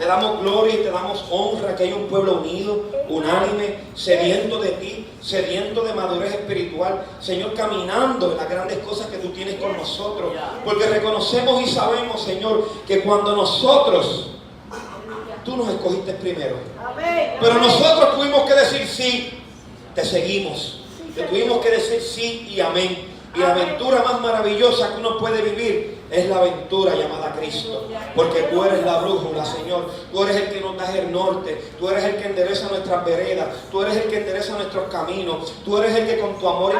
damos gloria y te damos honra, que hay un pueblo unido, unánime, sediento de ti, sediento de madurez espiritual, Señor, caminando en las grandes cosas que tú tienes con nosotros, porque reconocemos y sabemos, Señor, que cuando nosotros, tú nos escogiste primero, pero nosotros tuvimos que decir sí, te seguimos, te tuvimos que decir sí y amén. Y la aventura más maravillosa que uno puede vivir es la aventura llamada Cristo, porque tú eres la brújula, Señor. Tú eres el que nos da el norte, tú eres el que endereza nuestras veredas, tú eres el que endereza nuestros caminos, tú eres el que con tu amor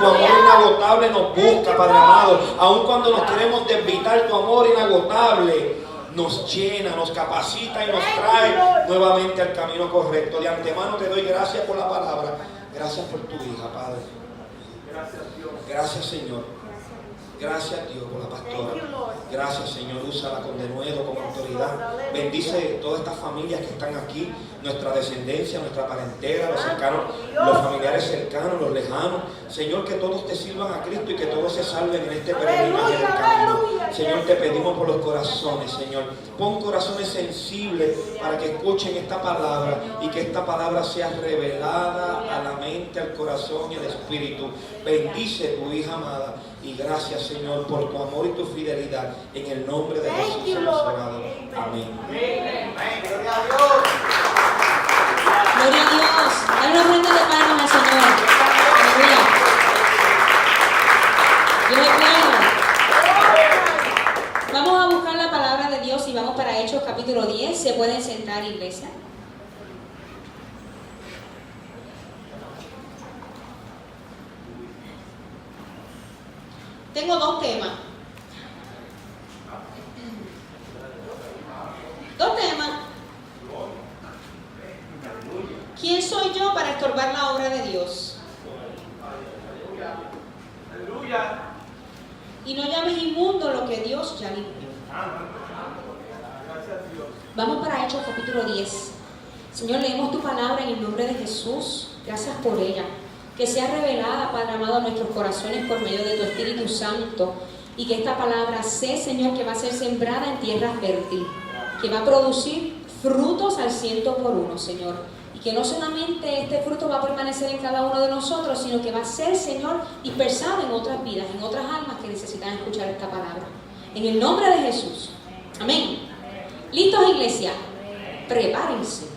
inagotable nos busca, Padre amado. Aun cuando nos queremos desvitar, tu amor inagotable nos llena, nos capacita y nos trae nuevamente al camino correcto. De antemano te doy gracias por la palabra, gracias por tu hija, Padre. Gracias, Señor. Gracias, Dios, por la pastora. Gracias, Señor. Úsala con denuedo, con autoridad. Bendice todas estas familias que están aquí, nuestra descendencia, nuestra parentela, los cercanos, los familiares cercanos, los lejanos. Señor, que todos te sirvan a Cristo y que todos se salven en este peregrinaje del camino. Señor, te pedimos por los corazones, Señor. Pon corazones sensibles para que escuchen esta palabra y que esta palabra sea revelada a la mente, al corazón y al espíritu. Bendice tu hija amada y gracias, Señor, por tu amor y tu fidelidad. En el nombre de Jesús hemos orado. Amén. Gloria a Dios. Dale una ofrenda de palmas al Señor. Aleluya. Dios es bueno. Vamos a buscar la palabra de Dios y vamos para Hechos capítulo 10. ¿Se pueden sentar, iglesia? Tengo dos temas. ¿Quién soy yo para estorbar la obra de Dios? Y no llames inmundo lo que Dios ya limpió. Vamos para Hechos capítulo 10. Señor, leemos tu palabra en el nombre de Jesús. Gracias por ella. Que sea revelada, Padre amado, a nuestros corazones por medio de tu Espíritu Santo. Y que esta palabra sé, Señor, que va a ser sembrada en tierra fértil. Que va a producir frutos al 100%, Señor. Y que no solamente este fruto va a permanecer en cada uno de nosotros, sino que va a ser, Señor, dispersado en otras vidas, en otras almas que necesitan escuchar esta palabra. En el nombre de Jesús. Amén. ¿Listos, iglesia? Prepárense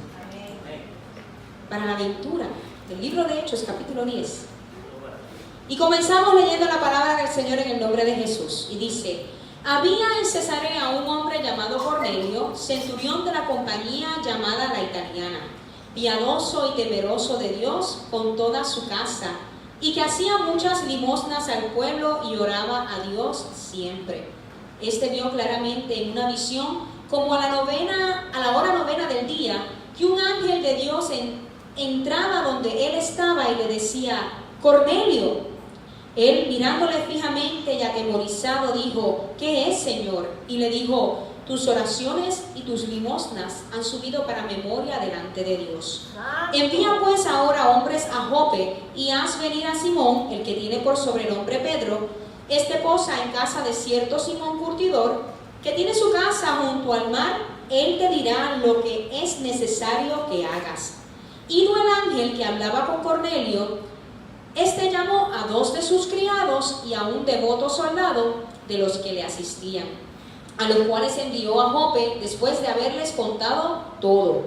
para la aventura del libro de Hechos, capítulo 10. Y comenzamos leyendo la palabra del Señor en el nombre de Jesús. Y dice: había en Cesarea un hombre llamado Cornelio, centurión de la compañía llamada la Italiana, piadoso y temeroso de Dios con toda su casa, y que hacía muchas limosnas al pueblo y oraba a Dios siempre. Este vio claramente en una visión, como a la hora novena del día, que un ángel de Dios entraba donde él estaba y le decía: Cornelio. Él, mirándole fijamente y atemorizado, dijo: ¿qué es, Señor? Y le dijo: tus oraciones y tus limosnas han subido para memoria delante de Dios. Envía pues ahora hombres a Jope y haz venir a Simón, el que tiene por sobrenombre Pedro. Este posa en casa de cierto Simón curtidor, que tiene su casa junto al mar. Él te dirá lo que es necesario que hagas. Ido el ángel que hablaba con Cornelio, este llamó a 2 de sus criados y a un devoto soldado de los que le asistían, a los cuales envió a Jope después de haberles contado todo.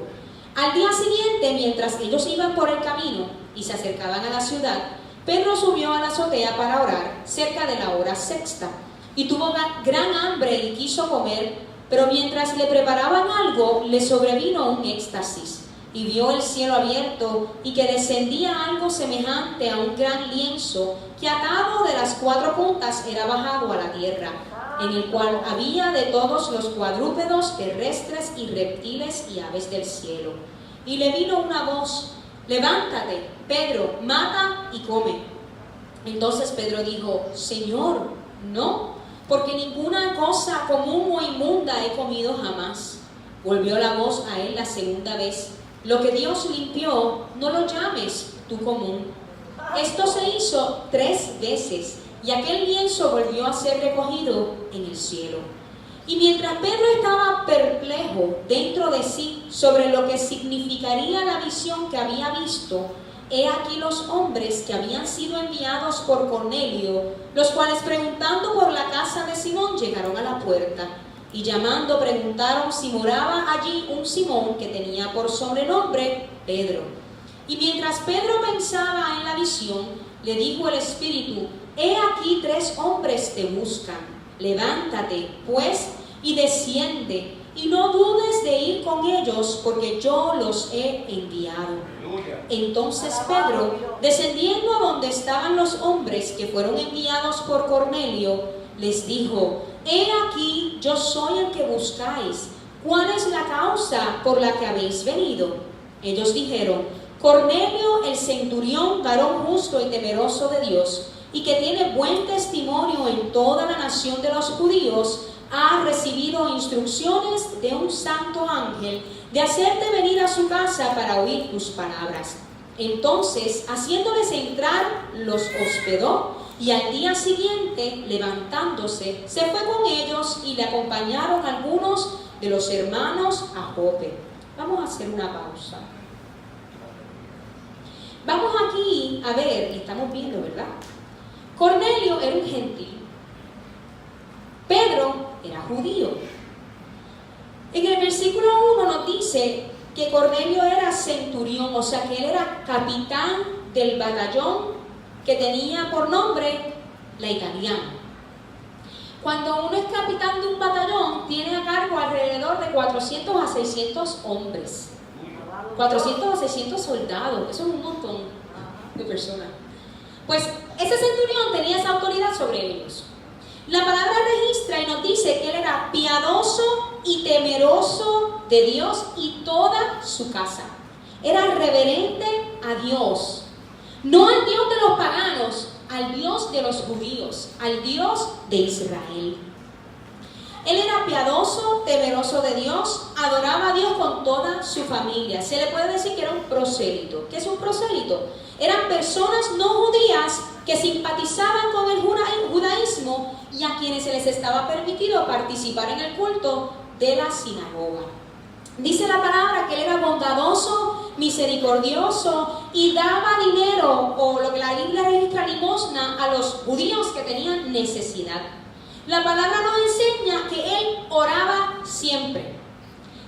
Al día siguiente, mientras ellos iban por el camino y se acercaban a la ciudad, Pedro subió a la azotea para orar cerca de la hora sexta, y tuvo gran hambre y quiso comer, pero mientras le preparaban algo, le sobrevino un éxtasis, y vio el cielo abierto y que descendía algo semejante a un gran lienzo que atado de las 4 puntas era bajado a la tierra, en el cual había de todos los cuadrúpedos terrestres y reptiles y aves del cielo. Y le vino una voz: levántate, Pedro, mata y come. Entonces Pedro dijo: Señor, no, porque ninguna cosa común o inmunda he comido jamás. Volvió la voz a él la segunda vez: lo que Dios limpió, no lo llames tú común. Esto se hizo 3 veces, y aquel lienzo volvió a ser recogido en el cielo. Y mientras Pedro estaba perplejo dentro de sí sobre lo que significaría la visión que había visto, he aquí los hombres que habían sido enviados por Cornelio, los cuales preguntando por la casa de Simón llegaron a la puerta, y llamando preguntaron si moraba allí un Simón que tenía por sobrenombre Pedro. Y mientras Pedro pensaba en la visión, le dijo el Espíritu: he aquí 3 hombres te buscan. Levántate, pues, y desciende, y no dudes de ir con ellos, porque yo los he enviado. Entonces Pedro, descendiendo a donde estaban los hombres que fueron enviados por Cornelio, les dijo: he aquí, yo soy el que buscáis. ¿Cuál es la causa por la que habéis venido? Ellos dijeron: Cornelio, el centurión, varón justo y temeroso de Dios, y que tiene buen testimonio en toda la nación de los judíos, ha recibido instrucciones de un santo ángel de hacerte venir a su casa para oír tus palabras. Entonces, haciéndoles entrar, los hospedó, y al día siguiente, levantándose, se fue con ellos y le acompañaron algunos de los hermanos a Jope. Vamos a hacer una pausa. Vamos aquí a ver, estamos viendo, ¿verdad? Cornelio era un gentil. Pedro era judío. En el versículo 1 nos dice que Cornelio era centurión, o sea que él era capitán del batallón que tenía por nombre la italiana. Cuando uno es capitán de un batallón, tiene a cargo alrededor de 400 a 600 hombres. 400 a 600 soldados, eso es un montón de personas. Pues ese centurión tenía esa autoridad sobre ellos. La palabra registra y nos dice que él era piadoso y temeroso de Dios y toda su casa. Era reverente a Dios, no al Dios de los paganos, al Dios de los judíos, al Dios de Israel. Él era piadoso, temeroso de Dios, adoraba a Dios con toda su familia. Se le puede decir que era un prosélito. ¿Qué es un prosélito? Eran personas no judías que simpatizaban con el judaísmo y a quienes se les estaba permitido participar en el culto de la sinagoga. Dice la palabra que él era bondadoso, misericordioso y daba dinero, o lo que la Biblia registra, limosna, a los judíos que tenían necesidad. La palabra nos enseña que él oraba siempre.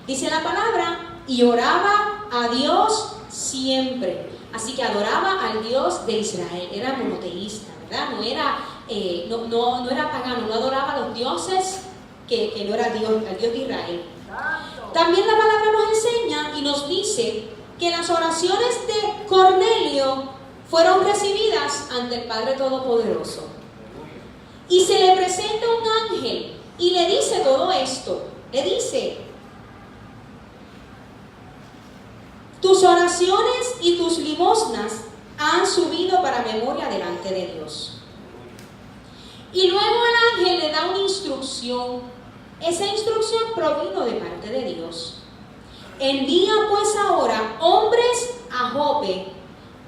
Dice la palabra, y oraba a Dios siempre. Así que adoraba al Dios de Israel. Era monoteísta, ¿verdad? No era pagano, no adoraba a los dioses que no era Dios, al Dios de Israel. También la palabra nos enseña y nos dice que las oraciones de Cornelio fueron recibidas ante el Padre Todopoderoso. Y se le presenta un ángel y le dice todo esto. Le dice: tus oraciones y tus limosnas han subido para memoria delante de Dios. Y luego el ángel le da una instrucción. Esa instrucción provino de parte de Dios. Envía pues ahora hombres a Jope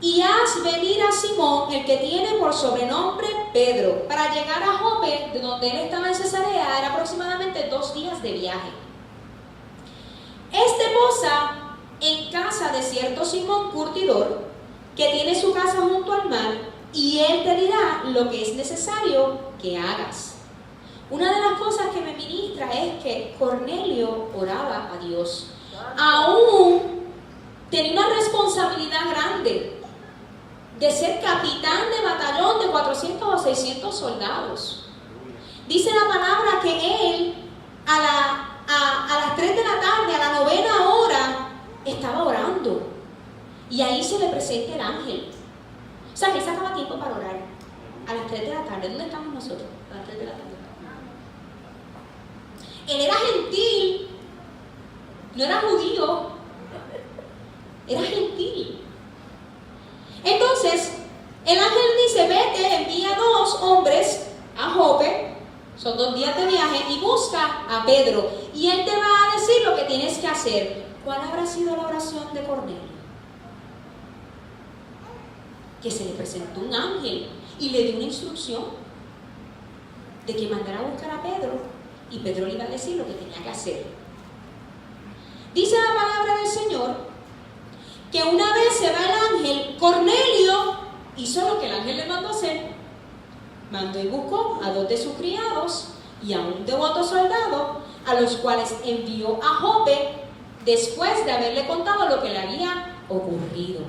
y haz venir a Simón, el que tiene por sobrenombre Pedro. Para llegar a Jope, de donde él estaba en Cesarea, era aproximadamente 2 días de viaje. Este posa en casa de cierto Simón curtidor, que tiene su casa junto al mar, y él te dirá lo que es necesario que hagas. Una de las cosas que me ministra es que Cornelio oraba a Dios. Aún tenía una responsabilidad grande de ser capitán de batallón de 400 o 600 soldados. Dice la palabra que él a las 3 de la tarde, a la 9ª hora, estaba orando. Y ahí se le presenta el ángel. O sea, que él sacaba tiempo para orar. A las 3 de la tarde. ¿Dónde estamos nosotros? A las 3 de la tarde. Él era gentil. No era judío. Era gentil. Entonces, el ángel dice: vete, envía 2 hombres a Jope. Son 2 días de viaje. Y busca a Pedro. Y él te va a decir lo que tienes que hacer. ¿Cuál habrá sido la oración de Cornelio? Que se le presentó un ángel y le dio una instrucción de que mandara a buscar a Pedro y Pedro le iba a decir lo que tenía que hacer. Dice la palabra del Señor que una vez se va el ángel, Cornelio hizo lo que el ángel le mandó hacer. Mandó y buscó a 2 de sus criados y a un devoto soldado, a los cuales envió a Jope después de haberle contado lo que le había ocurrido.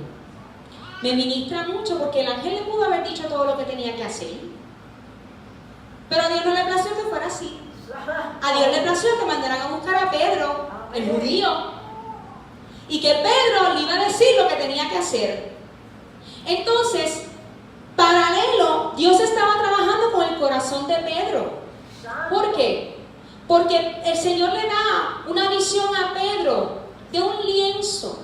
Me ministra mucho porque el ángel le pudo haber dicho todo lo que tenía que hacer, pero a Dios no le plació que fuera así. A Dios le plació que mandaran a buscar a Pedro, el judío, y que Pedro le iba a decir lo que tenía que hacer. Entonces, paralelo, Dios estaba trabajando con el corazón de Pedro. ¿Por qué? Porque el Señor le da una visión a Pedro de un lienzo.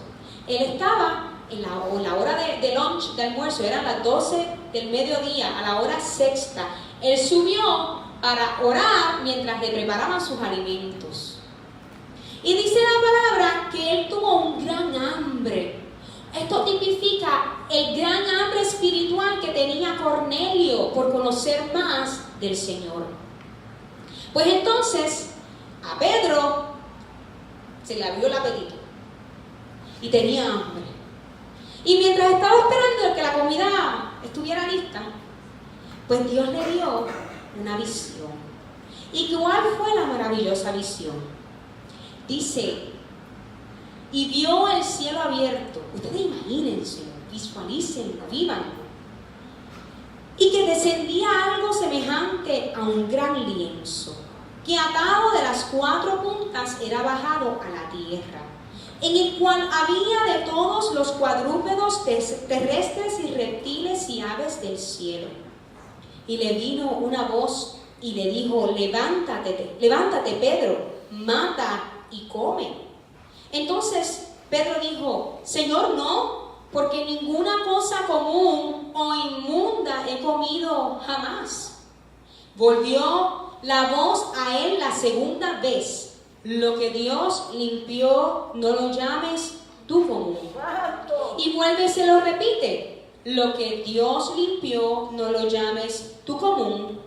Él estaba en la hora de lunch, de almuerzo, eran las 12 del mediodía, a la hora sexta. Él subió para orar mientras le preparaban sus alimentos. Y dice la palabra que él tuvo un gran hambre. Esto tipifica el gran hambre espiritual que tenía Cornelio por conocer más del Señor. Pues entonces a Pedro se le abrió el apetito y tenía hambre. Y mientras estaba esperando que la comida estuviera lista, pues Dios le dio una visión. ¿Y cuál fue la maravillosa visión? Dice, y vio el cielo abierto. Ustedes imagínense, visualícenlo, vívanlo. Y que descendía algo semejante a un gran lienzo, que atado de las 4 puntas era bajado a la tierra, en el cual había de todos los cuadrúpedos terrestres y reptiles y aves del cielo. Y le vino una voz y le dijo, levántate Pedro, mata y come. Entonces Pedro dijo, Señor, no, porque ninguna cosa común o inmunda he comido jamás. Volvió la voz a él la segunda vez. Lo que Dios limpió, no lo llames tú común. Y vuelve y se lo repite. Lo que Dios limpió, no lo llames tú común.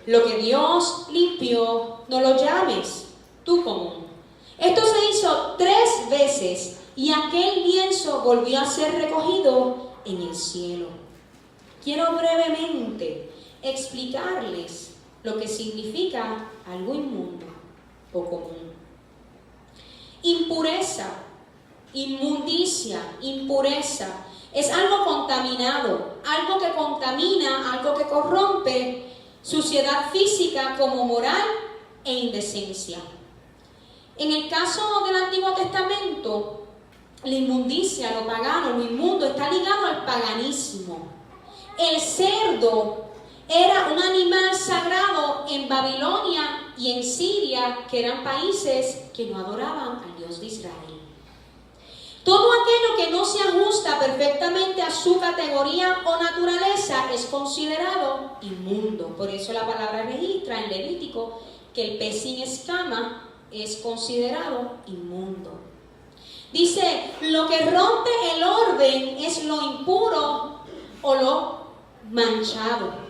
Lo que Dios limpió, no lo llames tú común. Esto se hizo 3 veces y aquel lienzo volvió a ser recogido en el cielo. Quiero brevemente explicarles lo que significa algo inmundo o común. Impureza, inmundicia, impureza, es algo contaminado, algo que contamina, algo que corrompe, suciedad física como moral e indecencia. En el caso del Antiguo Testamento, la inmundicia, lo pagano, lo inmundo, está ligado al paganismo. El cerdo era un animal sagrado en Babilonia y en Siria, que eran países que no adoraban al Dios de Israel. Todo aquello que no se ajusta perfectamente a su categoría o naturaleza es considerado inmundo. Por eso la palabra registra en Levítico que el pez sin escama es considerado inmundo. Dice, lo que rompe el orden es lo impuro o lo manchado.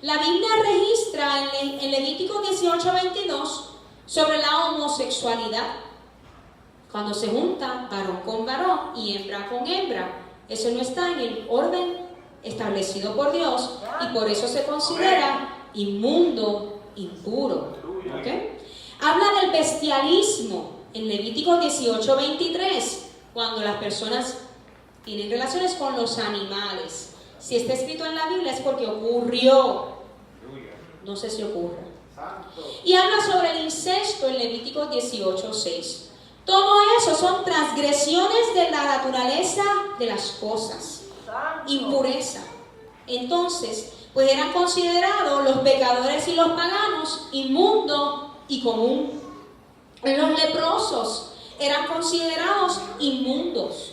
La Biblia registra en Levítico 18:22 sobre la homosexualidad. Cuando se junta varón con varón y hembra con hembra, eso no está en el orden establecido por Dios y por eso se considera inmundo, impuro. ¿Okay? Habla del bestialismo en Levítico 18:23, cuando las personas tienen relaciones con los animales. Si está escrito en la Biblia es porque ocurrió. No sé si ocurre. Y habla sobre el incesto en Levítico 18:6. Todo eso son transgresiones de la naturaleza de las cosas. Impureza. Entonces, pues eran considerados los pecadores y los paganos inmundo y común. Los leprosos eran considerados inmundos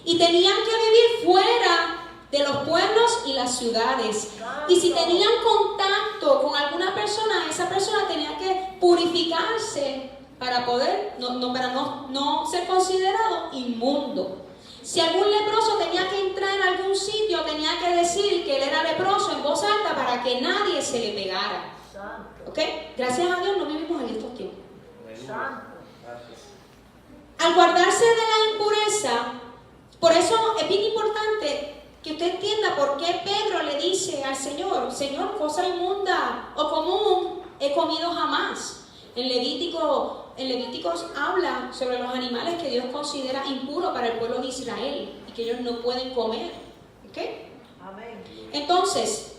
y tenían que vivir fuera de los pueblos y las ciudades. Y si tenían contacto con alguna persona, esa persona tenía que purificarse para poder, no ser considerado inmundo. Si algún leproso tenía que entrar en algún sitio, tenía que decir que él era leproso en voz alta para que nadie se le pegara. ¿Ok? Gracias a Dios no vivimos en estos tiempos. Al guardarse de la impureza, por eso es bien importante que usted entienda por qué Pedro le dice al Señor, Señor, cosa inmunda o común he comido jamás. En Levíticos habla sobre los animales que Dios considera impuros para el pueblo de Israel y que ellos no pueden comer. ¿Ok? Amén. Entonces,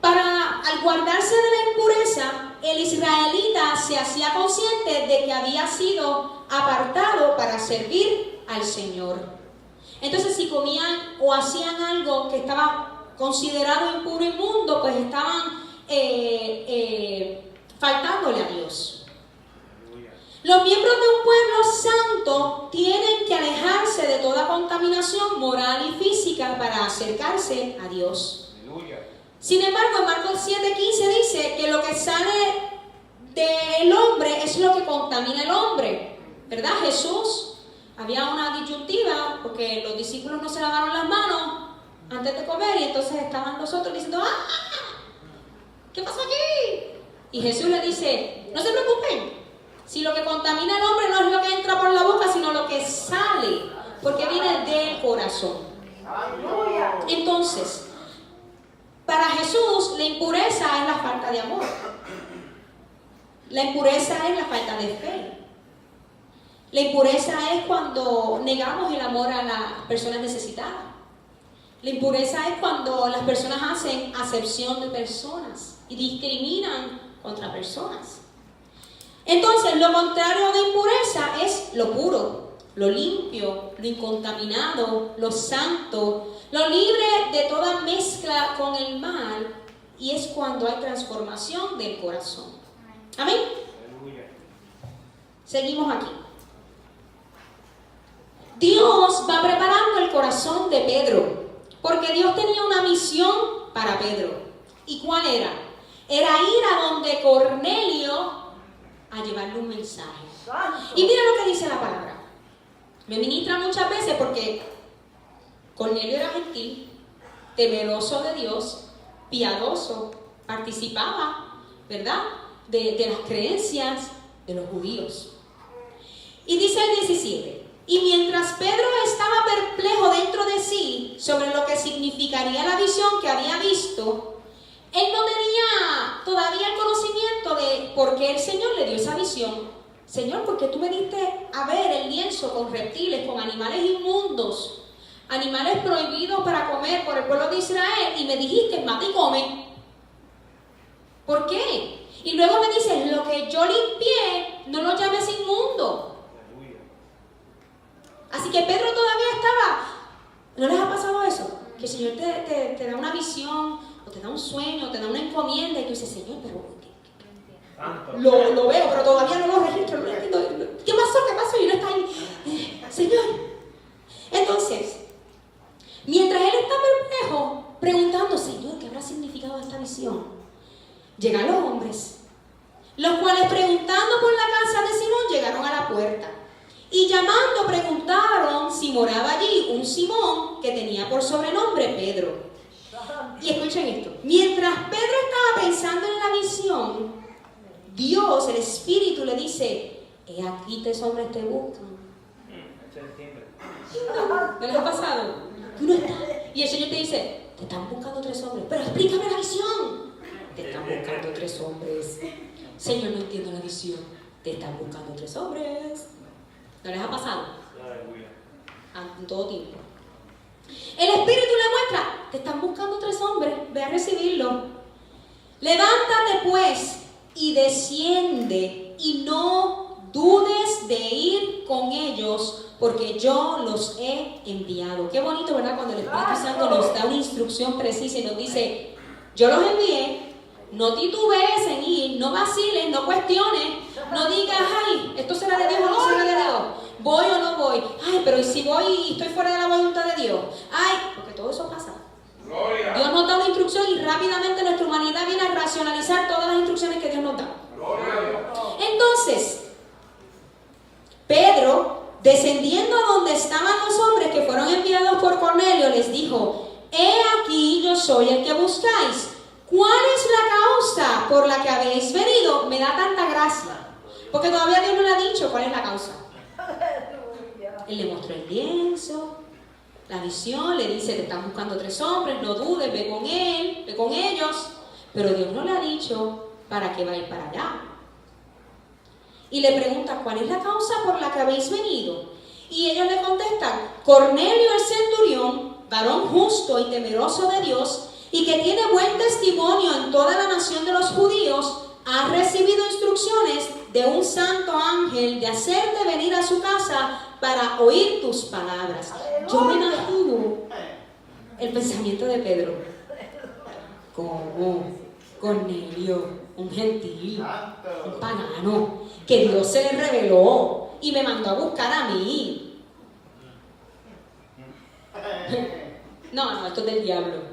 al guardarse de la impureza, el israelita se hacía consciente de que había sido apartado para servir al Señor. Entonces, si comían o hacían algo que estaba considerado impuro, inmundo, pues estaban faltándole a Dios. Los miembros de un pueblo santo tienen que alejarse de toda contaminación moral y física para acercarse a Dios. Sin embargo, en Marcos 7:15 dice que lo que sale del hombre es lo que contamina al hombre, ¿verdad? Jesús, había una disyuntiva porque los discípulos no se lavaron las manos antes de comer y entonces estaban los otros diciendo, ¡ah! ¿Qué pasó aquí? Y Jesús le dice, no se preocupen, si lo que contamina al hombre no es lo que entra por la boca, sino lo que sale, porque viene del corazón. Entonces, para Jesús, la impureza es la falta de amor. La impureza es la falta de fe. La impureza es cuando negamos el amor a las personas necesitadas. La impureza es cuando las personas hacen acepción de personas y discriminan contra personas. Entonces, lo contrario de impureza es lo puro, lo limpio, lo incontaminado, lo santo, lo libre de toda mezcla con el mal, y es cuando hay transformación del corazón. Amén. Seguimos aquí. Dios va preparando el corazón de Pedro, porque Dios tenía una misión para Pedro. ¿Y cuál era? Era ir a donde Cornelio a llevarle un mensaje. Y mira lo que dice la palabra. Me ministra muchas veces porque Cornelio era gentil, temeroso de Dios, piadoso, participaba, ¿verdad?, de las creencias de los judíos. Y dice el 17, y mientras Pedro estaba perplejo dentro de sí sobre lo que significaría la visión que había visto, él no tenía todavía el conocimiento de por qué el Señor le dio esa visión. Señor, ¿por qué tú me diste a ver el lienzo con reptiles, con animales inmundos, animales prohibidos para comer por el pueblo de Israel, y me dijiste, mata y come? ¿Por qué? Y luego me dices, lo que yo limpié, no lo llames inmundo. Así que Pedro todavía estaba. ¿No les ha pasado eso? Que el Señor te da una visión, o te da un sueño, te da una encomienda, y tú dices, Señor, pero lo veo, pero todavía no lo registro, no lo entiendo. ¿Qué pasó? Y uno está ahí, Señor. Entonces, mientras él está perplejo, preguntando, Señor, ¿qué habrá significado esta visión? Llegan los hombres, los cuales, preguntando por la casa de Simón, llegaron a la puerta. Y llamando, preguntaron si moraba allí un Simón que tenía por sobrenombre Pedro. Y escuchen esto. Mientras Pedro estaba pensando en la visión, Dios, el Espíritu, le dice, he aquí 3 hombres te buscan. ¿No les ha pasado? Tú no estás. Y el Señor te dice, te están buscando 3 hombres. Pero explícame la visión. Te están buscando 3 hombres. Señor, no entiendo la visión. Te están buscando 3 hombres. ¿No les ha pasado? En todo tiempo. El Espíritu le muestra, te están buscando 3 hombres, ve a recibirlo. Levántate pues y desciende, y no dudes de ir con ellos, porque yo los he enviado. Qué bonito, ¿verdad? Cuando el Espíritu Santo nos da una instrucción precisa y nos dice, yo los envié, no titubees en ir, no vaciles, no cuestiones, no digas, ay, esto será de Dios o no será de Dios, voy o no voy, ay, pero ¿y si voy y estoy fuera de la voluntad de Dios? Ay, porque todo eso pasa. Gloria. Dios nos da una instrucción y rápidamente nuestra humanidad viene a racionalizar todas las instrucciones que Dios nos da. Gloria. Entonces, Pedro, descendiendo a donde estaban los hombres que fueron enviados por Cornelio, les dijo, he aquí yo soy el que buscáis. ¿Cuál es la causa por la que habéis venido me da tanta gracia, porque todavía Dios no le ha dicho cuál es la causa. Él le mostró el lienzo, la visión, le dice que están buscando 3 hombres, no dudes, ve con él, ve con ellos, pero Dios no le ha dicho para qué va a ir para allá. Y le pregunta, ¿cuál es la causa por la que habéis venido? Y ellos le contestan, Cornelio el centurión, varón justo y temeroso de Dios, y que tiene buen testimonio en toda la nación de los judíos, ha recibido instrucciones de un santo ángel de hacerte venir a su casa para oír tus palabras. Yo me imagino el pensamiento de Pedro. ¿Cómo? Cornelio, un gentil, un pagano, que Dios se le reveló y me mandó a buscar a mí. No, esto es del diablo.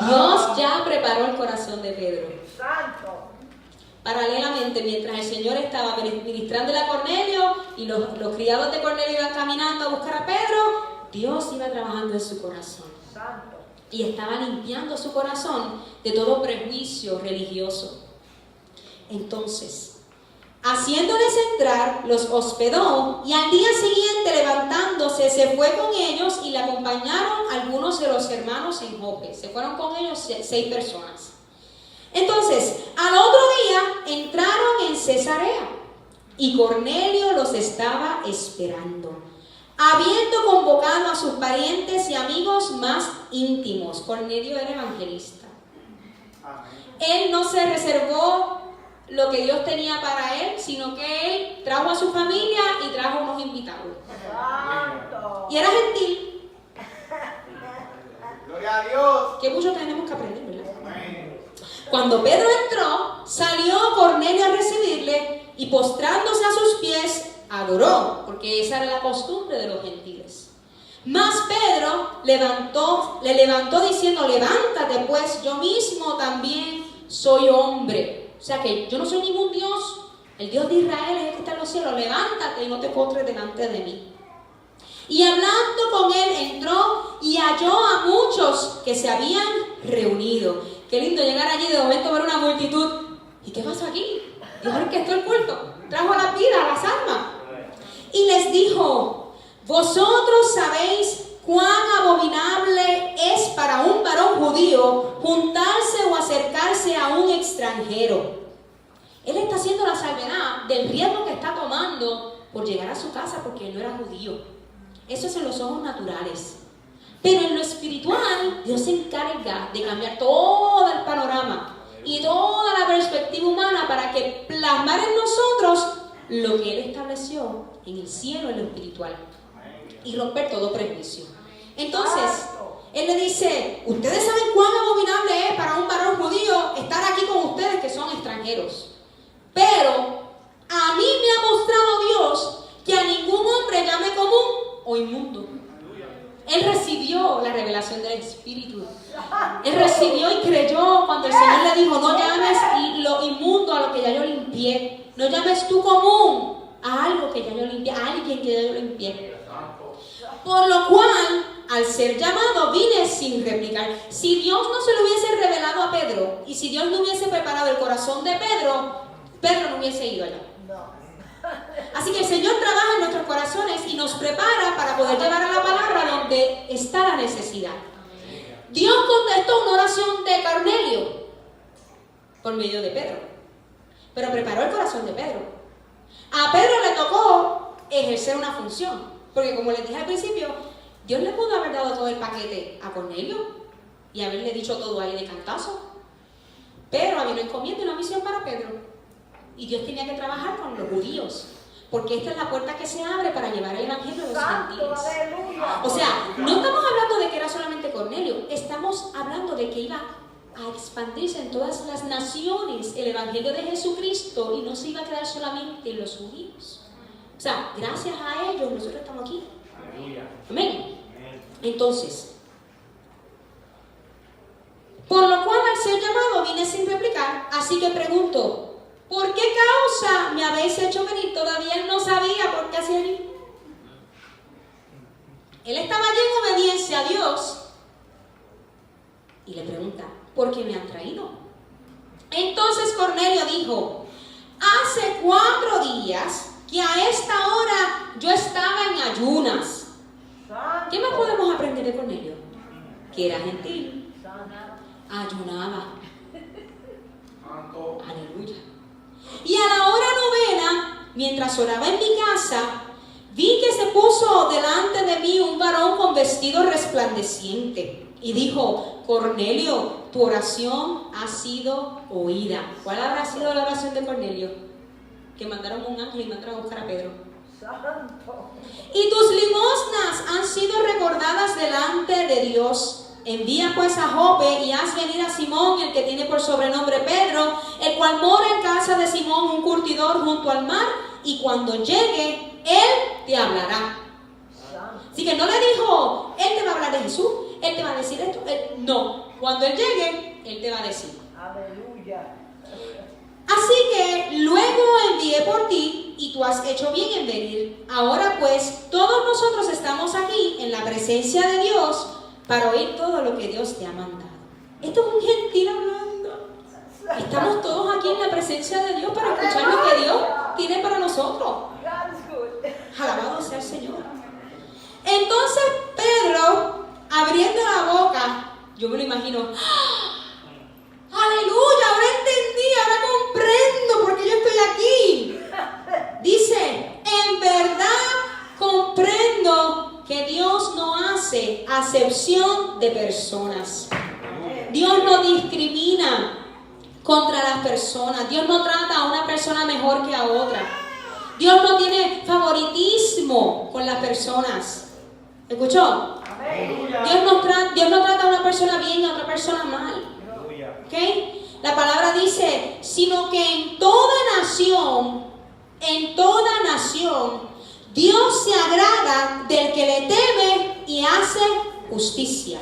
Dios ya preparó el corazón de Pedro. Paralelamente, mientras el Señor estaba ministrándole a Cornelio y los criados de Cornelio iban caminando a buscar a Pedro, Dios iba trabajando en su corazón. Y estaba limpiando su corazón de todo prejuicio religioso. Entonces, haciéndoles entrar, los hospedó y al día siguiente, levantándose, se fue con ellos y le acompañaron algunos de los hermanos en Jope. Se fueron con ellos 6 personas. Entonces, al otro día entraron en Cesarea y Cornelio los estaba esperando, habiendo convocado a sus parientes y amigos más íntimos. Cornelio era evangelista. Él no se reservó lo que Dios tenía para él, sino que él trajo a su familia y trajo unos invitados. Y era gentil. Gloria a Dios. Que mucho tenemos que aprender, ¿verdad? Cuando Pedro entró, salió Cornelio a recibirle y postrándose a sus pies, adoró, porque esa era la costumbre de los gentiles. Mas Pedro le levantó diciendo, levántate pues, yo mismo también soy hombre. O sea que yo no soy ningún Dios, el Dios de Israel es el que está en los cielos, levántate y no te postres delante de mí. Y hablando con él entró y halló a muchos que se habían reunido. Qué lindo llegar allí de momento ver una multitud. ¿Y qué pasó aquí? Dios orquestó el culto, trajo la vida, las almas. Y les dijo, vosotros sabéis cuán abominable es para un varón judío juntarse o acercarse a un extranjero. Él está haciendo la salvedad del riesgo que está tomando por llegar a su casa porque él no era judío. Eso es en los ojos naturales. Pero en lo espiritual, Dios se encarga de cambiar todo el panorama y toda la perspectiva humana para que plasmar en nosotros lo que Él estableció en el cielo, en lo espiritual, y romper todo prejuicio. Entonces, Él le dice, ustedes saben cuán abominable es para un varón judío estar aquí con ustedes que son extranjeros. Pero a mí me ha mostrado Dios que a ningún hombre llame común o inmundo. Él recibió la revelación del Espíritu. Él recibió y creyó cuando el Señor le dijo, no llames lo inmundo a lo que ya yo limpié. No llames tú común a algo que ya yo limpié, a alguien que ya yo limpié. Por lo cual, al ser llamado, vine sin replicar. Si Dios no se lo hubiese revelado a Pedro, y si Dios no hubiese preparado el corazón de Pedro, Pedro no hubiese ido allá. Así que el Señor trabaja en nuestros corazones y nos prepara para poder llevar a la palabra donde está la necesidad. Dios contestó una oración de Cornelio por medio de Pedro, pero preparó el corazón de Pedro. A Pedro le tocó ejercer una función, porque como les dije al principio, Dios le pudo haber dado todo el paquete a Cornelio y haberle dicho todo ahí de cantazo, pero había una encomienda y una misión para Pedro. Y Dios tenía que trabajar con los judíos, porque esta es la puerta que se abre para llevar el evangelio a los gentiles. O sea, no estamos hablando de que era solamente Cornelio, estamos hablando de que iba a expandirse en todas las naciones el evangelio de Jesucristo y no se iba a quedar solamente en los judíos. O sea, gracias a ellos nosotros estamos aquí. Amén. Entonces, por lo cual al ser llamado vine sin replicar, así que pregunto, ¿por qué causa me habéis hecho venir? Todavía él no sabía por qué hacía venir. Él estaba allí en obediencia a Dios. Y le pregunta, ¿por qué me han traído? Entonces Cornelio dijo, hace 4 días que a esta hora yo estaba en ayunas. ¿Qué más podemos aprender de Cornelio? Que era gentil, ayunaba. Aleluya. Y a la hora 9, mientras oraba en mi casa, vi que se puso delante de mí un varón con vestido resplandeciente y dijo, Cornelio, tu oración ha sido oída. ¿Cuál habrá sido la oración de Cornelio? Que mandaron un ángel y mandaron a buscar a Pedro. Y tus limosnas han sido recordadas delante de Dios. Envía pues a Jope y haz venir a Simón, el que tiene por sobrenombre Pedro, el cual mora en casa de Simón, un curtidor junto al mar, y cuando llegue, él te hablará. Así que no le dijo, él te va a hablar de Jesús, él te va a decir esto. No, cuando él llegue, él te va a decir. Aleluya. Así que luego envié por ti y tú has hecho bien en venir. Ahora pues, todos nosotros estamos aquí en la presencia de Dios para oír todo lo que Dios te ha mandado. Esto es un gentil hablando. Estamos todos aquí en la presencia de Dios para escuchar lo que Dios tiene para nosotros. Alabado sea el Señor. Entonces Pedro, abriendo la boca, yo me lo imagino, aleluya, ahora entendí, ahora comprendo por qué yo estoy aquí. Dice, en verdad comprendo que Dios no hace acepción de personas. Dios no discrimina contra las personas. Dios no trata a una persona mejor que a otra. Dios no tiene favoritismo con las personas. ¿Escuchó? Dios no trata a una persona bien y a otra persona mal. ¿Okay? La palabra dice, sino que en toda nación, Dios se agrada del que le teme y hace justicia.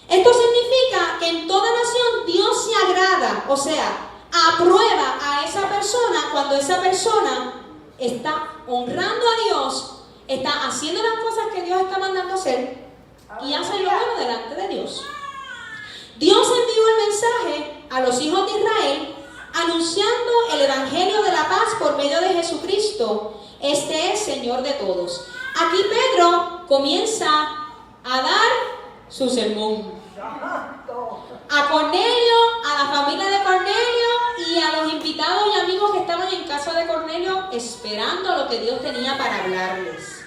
Esto significa que en toda nación Dios se agrada, o sea, aprueba a esa persona cuando esa persona está honrando a Dios, está haciendo las cosas que Dios está mandando hacer y hace lo bueno delante de Dios. Dios envió el mensaje a los hijos de Israel anunciando el evangelio de la paz por medio de Jesucristo. Este es Señor de todos. Aquí Pedro comienza a dar su sermón. A Cornelio, a la familia de Cornelio y a los invitados y amigos que estaban en casa de Cornelio esperando lo que Dios tenía para hablarles.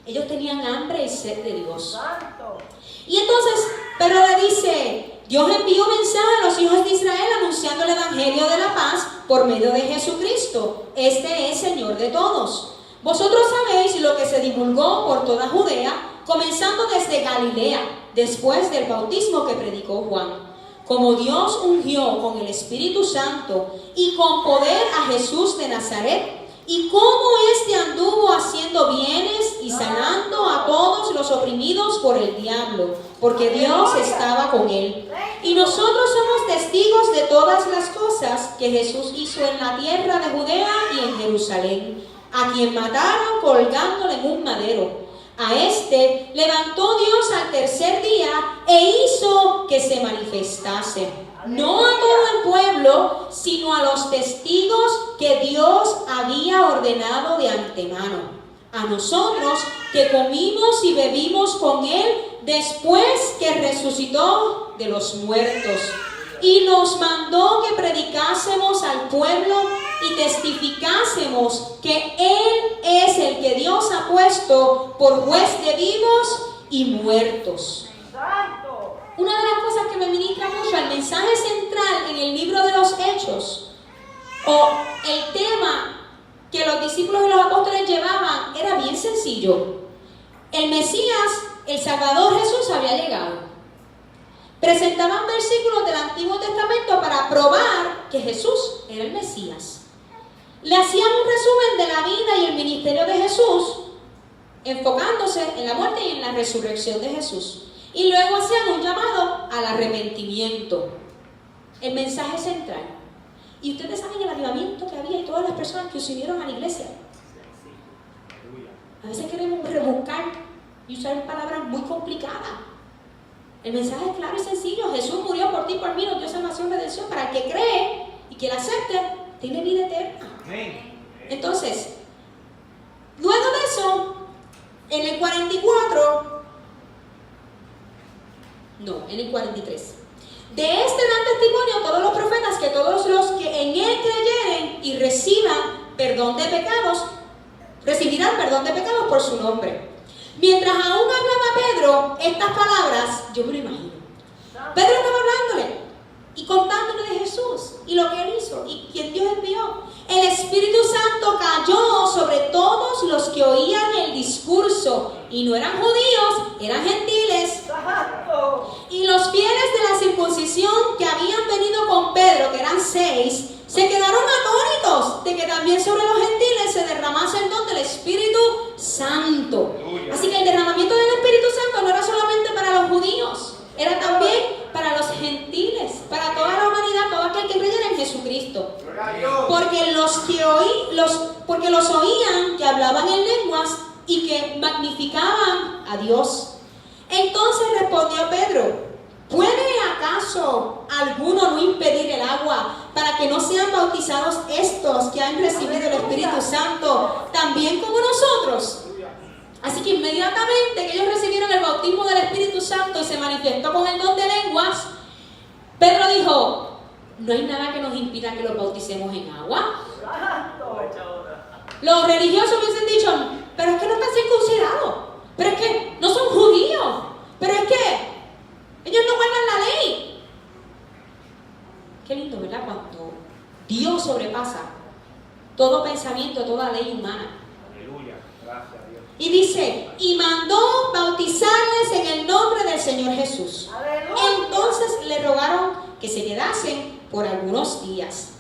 Ellos tenían hambre y sed de Dios. Y entonces Pedro le dice, Dios envió mensaje a los hijos de Israel anunciando el evangelio de la paz por medio de Jesucristo. Este es Señor de todos. Vosotros sabéis lo que se divulgó por toda Judea, comenzando desde Galilea, después del bautismo que predicó Juan. Como Dios ungió con el Espíritu Santo y con poder a Jesús de Nazaret, y cómo éste anduvo haciendo bienes y sanando a todos los oprimidos por el diablo, porque Dios estaba con él. Y nosotros somos testigos de todas las cosas que Jesús hizo en la tierra de Judea y en Jerusalén, a quien mataron colgándolo en un madero. A este levantó Dios al tercer día e hizo que se manifestase, no a todo el pueblo, sino a los testigos que Dios había ordenado de antemano. A nosotros que comimos y bebimos con él después que resucitó de los muertos. Y nos mandó que predicásemos al pueblo y testificásemos que él es el que Dios ha puesto por juez de vivos y muertos. Una de las cosas que me ministra mucho, el mensaje central en el libro de los Hechos, o el tema que los discípulos y los apóstoles llevaban, era bien sencillo. El Mesías, el Salvador Jesús, había llegado. Presentaban versículos del Antiguo Testamento para probar que Jesús era el Mesías. Le hacían un resumen de la vida y el ministerio de Jesús, enfocándose en la muerte y en la resurrección de Jesús. Y luego hacían un llamado al arrepentimiento. El mensaje central. Y ustedes saben el avivamiento que había y todas las personas que se unieron a la iglesia. A veces queremos rebuscar y usar palabras muy complicadas. El mensaje es claro y sencillo. Jesús murió por ti y por mí, nos dio salvación, redención, para el que cree y que la acepte, tiene vida eterna. Entonces, luego de eso, en el 43. De este dan testimonio todos los profetas que todos los que en él creyeren y recibirán perdón de pecados por su nombre. Mientras aún hablaba Pedro estas palabras, yo me lo imagino. Pedro estaba hablándole y contándole de Jesús y lo que él hizo y quien Dios envió. El Espíritu Santo cayó sobre todos los que oían el discurso, y no eran judíos, eran gentiles. Y los fieles de la circuncisión que habían venido con Pedro, que eran 6, se quedaron atónitos de que también sobre los gentiles se derramase el don del Espíritu Santo. Así que el derramamiento del Espíritu Santo no era solamente para los judíos, era también para los gentiles, para toda la humanidad, todo aquel que creyera en Jesucristo. Porque los oían que hablaban en lenguas y que magnificaban a Dios. Entonces respondió Pedro: ¿puede acaso alguno no impedir el agua para que no sean bautizados estos que han recibido el Espíritu Santo también como nosotros? Así que inmediatamente que ellos recibieron el bautismo del Espíritu Santo y se manifestó con el don de lenguas, Pedro dijo: no hay nada que nos impida que los bauticemos en agua. Los religiosos hubiesen dicho: pero es que no están circuncidados, pero es que no son judíos, pero es que ellos no guardan la ley. Qué lindo, ¿verdad? Cuando Dios sobrepasa todo pensamiento, toda ley humana. Aleluya, gracias a Dios. Y dice: y mandó bautizarles en el nombre del Señor Jesús. Entonces le rogaron que se quedasen por algunos días.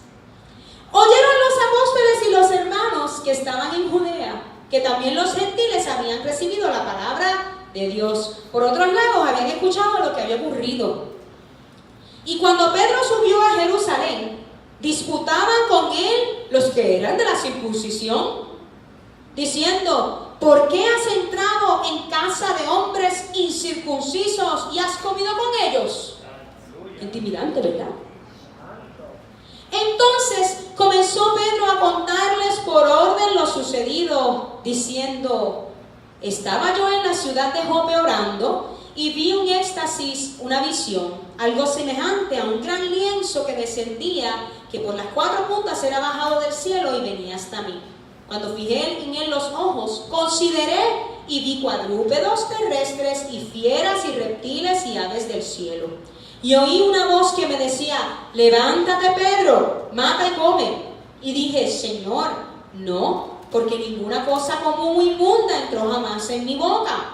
Oyeron los apóstoles y los hermanos que estaban en Judea que también los gentiles habían recibido la palabra de Dios. Por otros lados, habían escuchado lo que había ocurrido. Y cuando Pedro subió a Jerusalén, disputaban con él los que eran de la circuncisión, diciendo: ¿por qué has entrado en casa de hombres incircuncisos y has comido con ellos? Intimidante, ¿verdad? Entonces comenzó Pedro a contarles por orden lo sucedido, diciendo: estaba yo en la ciudad de Jope orando y vi un éxtasis, una visión, algo semejante a un gran lienzo que descendía, que por las 4 puntas era bajado del cielo y venía hasta mí. Cuando fijé en él los ojos, consideré y vi cuadrúpedos terrestres y fieras y reptiles y aves del cielo. Y oí una voz que me decía: levántate, Pedro, mata y come. Y dije: Señor, no, porque ninguna cosa común o inmunda entró jamás en mi boca.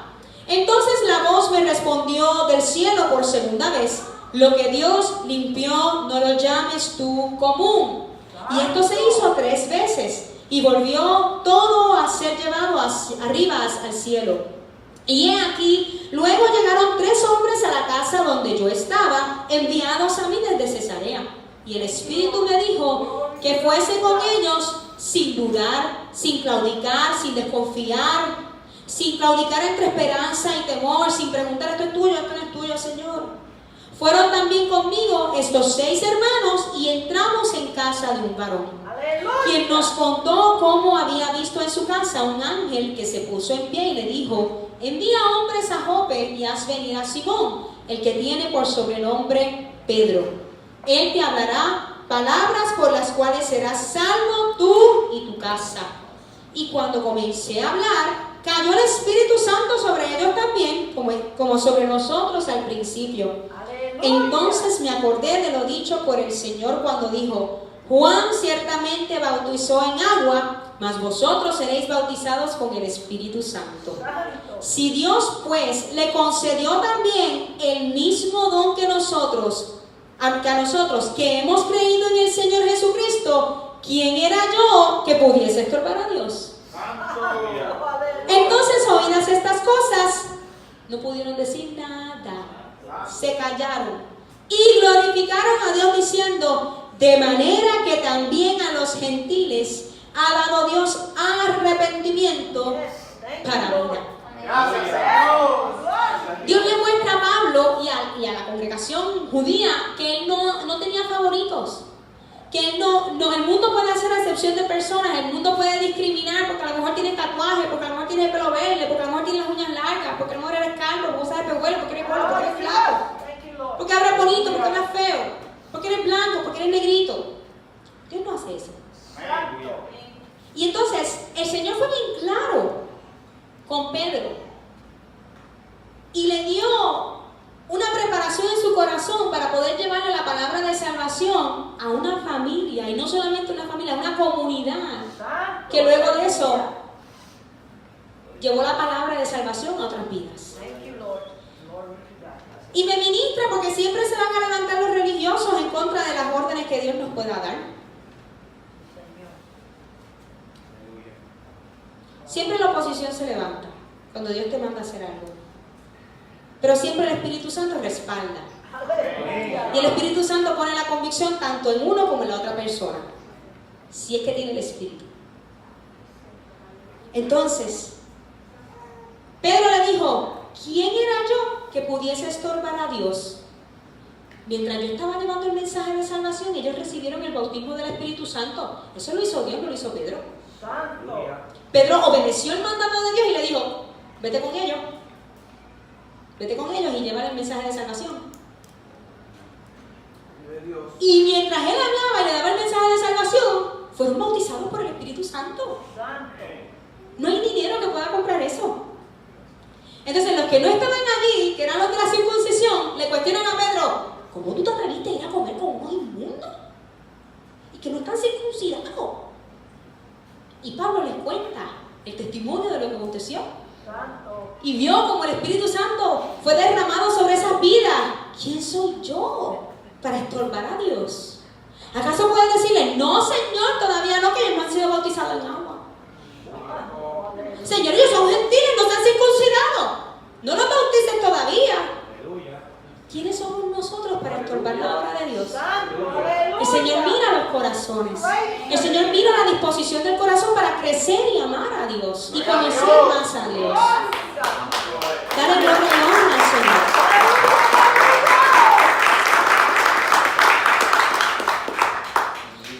Entonces la voz me respondió del cielo por segunda vez: lo que Dios limpió, no lo llames tú común. Y esto se hizo 3 veces. Y volvió todo a ser llevado arriba al cielo. Y he aquí, luego llegaron 3 hombres a la casa donde yo estaba, enviados a mí desde Cesarea. Y el Espíritu me dijo que fuese con ellos sin dudar, sin claudicar, sin desconfiar, sin claudicar entre esperanza y temor, sin preguntar: esto es tuyo, esto no es tuyo, Señor. Fueron también conmigo estos 6 hermanos y entramos en casa de un varón, quien nos contó cómo había visto en su casa un ángel que se puso en pie y le dijo: envía hombres a Jope y haz venir a Simón, el que tiene por sobrenombre Pedro. Él te hablará palabras por las cuales serás salvo tú y tu casa. Y cuando comencé a hablar, cayó el Espíritu Santo sobre ellos también, como sobre nosotros al principio. Entonces me acordé de lo dicho por el Señor cuando dijo: Juan ciertamente bautizó en agua, mas vosotros seréis bautizados con el Espíritu Santo. Si Dios pues le concedió también el mismo don que a nosotros que hemos creído en el Señor Jesucristo, ¿quién era yo que pudiese estorbar a Dios? Entonces, oídas estas cosas, no pudieron decir nada, se callaron y glorificaron a Dios diciendo: de manera que también a los gentiles ha dado Dios arrepentimiento para vida. Dios le muestra a Pablo Pablo y a la congregación judía que él no tenía favoritos. Que el mundo puede hacer excepción de personas, el mundo puede discriminar porque a lo mejor tiene tatuajes, porque a lo mejor tiene el pelo verde, porque a lo mejor tiene las uñas largas, porque a lo mejor eres calvo, porque usas espejuelos, porque eres gordo, porque eres flaco, porque hablas bonito, porque hablas feo, porque eres blanco, porque eres negrito. Dios no hace eso. Y entonces el Señor fue bien claro con Pedro y le dio una preparación en su corazón para poder llevarle la palabra de salvación a una familia, y no solamente una familia, a una comunidad, que luego de eso llevó la palabra de salvación a otras vidas. Y me ministra porque siempre se van a levantar los religiosos en contra de las órdenes que Dios nos pueda dar. Siempre la oposición se levanta cuando Dios te manda a hacer algo. Pero siempre el Espíritu Santo respalda. Y el Espíritu Santo pone la convicción tanto en uno como en la otra persona. Si es que tiene el Espíritu. Entonces, Pedro le dijo, ¿quién era yo que pudiese estorbar a Dios? Mientras yo estaba llevando el mensaje de salvación, ellos recibieron el bautismo del Espíritu Santo. Eso lo hizo Dios, no lo hizo Pedro. Pedro obedeció el mandato de Dios y le dijo, vete con ellos. Vete con ellos y llevar el mensaje de salvación. Y mientras él hablaba y le daba el mensaje de salvación, fueron bautizados por el Espíritu Santo. No hay dinero que pueda comprar eso. Entonces los que no estaban allí, que eran los de la circuncisión, le cuestionan a Pedro, ¿cómo tú te atreviste a ir a comer con unos inmundos? Y que no están circuncidados. Y Pablo les cuenta el testimonio de lo que aconteció. Y vio como el Espíritu Santo fue derramado sobre esas vidas. ¿Quién soy yo para estorbar a Dios? ¿Acaso puedes decirle, no Señor, todavía no, que ellos no han sido bautizados en agua? Señor, ellos son gentiles, no se han circuncidado. No los bautices todavía. ¿Quiénes somos nosotros para estorbar la obra de Dios? El Señor mira los corazones. El Señor mira la disposición del corazón para crecer y amar a Dios y conocer más a Dios. Dale gloria y honra al Señor.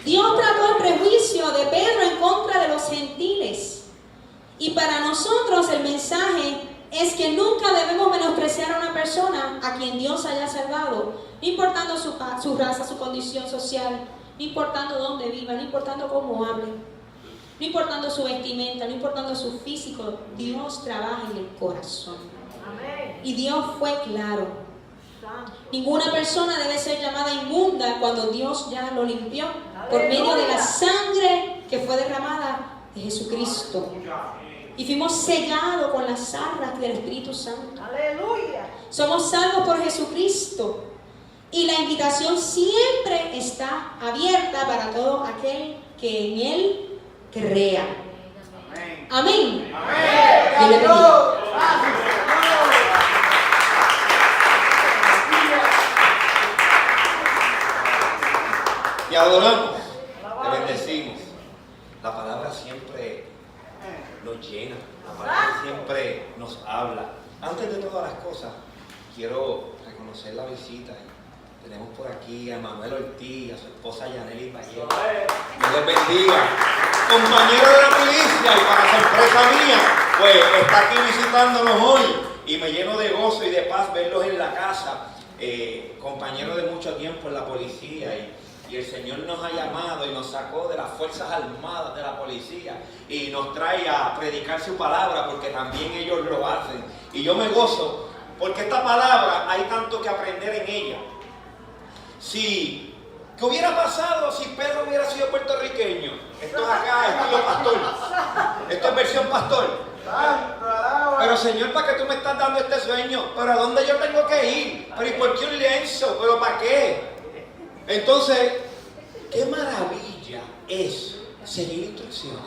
Dios trató el prejuicio de Pedro en contra de los gentiles. Y para nosotros el mensaje es que nunca debemos menospreciar a una persona a quien Dios haya salvado, no importando su raza, su condición social, no importando dónde viva, no importando cómo hable, no importando su vestimenta, no importando su físico. Dios trabaja en el corazón. Y Dios fue claro. Ninguna persona debe ser llamada inmunda cuando Dios ya lo limpió por medio de la sangre que fue derramada de Jesucristo. Y fuimos sellados con las arras del Espíritu Santo. ¡Aleluya! Somos salvos por Jesucristo. Y la invitación siempre está abierta para todo aquel que en Él crea. Amén. Amén. Dios le bendiga. Te adoramos, te bendecimos. La palabra siempre nos llena, la palabra siempre nos habla. Antes de todas las cosas, quiero reconocer la visita. Tenemos por aquí a Manuel Ortiz y a su esposa Yaneli Vallejo. Dios les bendiga. Compañero de la milicia, y para sorpresa mía, pues está aquí visitándonos hoy y me lleno de gozo y de paz verlos en la casa. Compañeros de mucho tiempo en la policía y el Señor nos ha llamado y nos sacó de las Fuerzas Armadas de la policía y nos trae a predicar su palabra porque también ellos lo hacen. Y yo me gozo porque esta palabra hay tanto que aprender en ella. ¿Qué hubiera pasado si Pedro hubiera sido puertorriqueño? Esto es acá, estilo pastor. Esto es versión pastor. Pero Señor, ¿para qué tú me estás dando este sueño? ¿Pero a dónde yo tengo que ir? ¿Pero y por qué un lienzo? ¿Pero para qué? Entonces, qué maravilla es seguir instrucciones.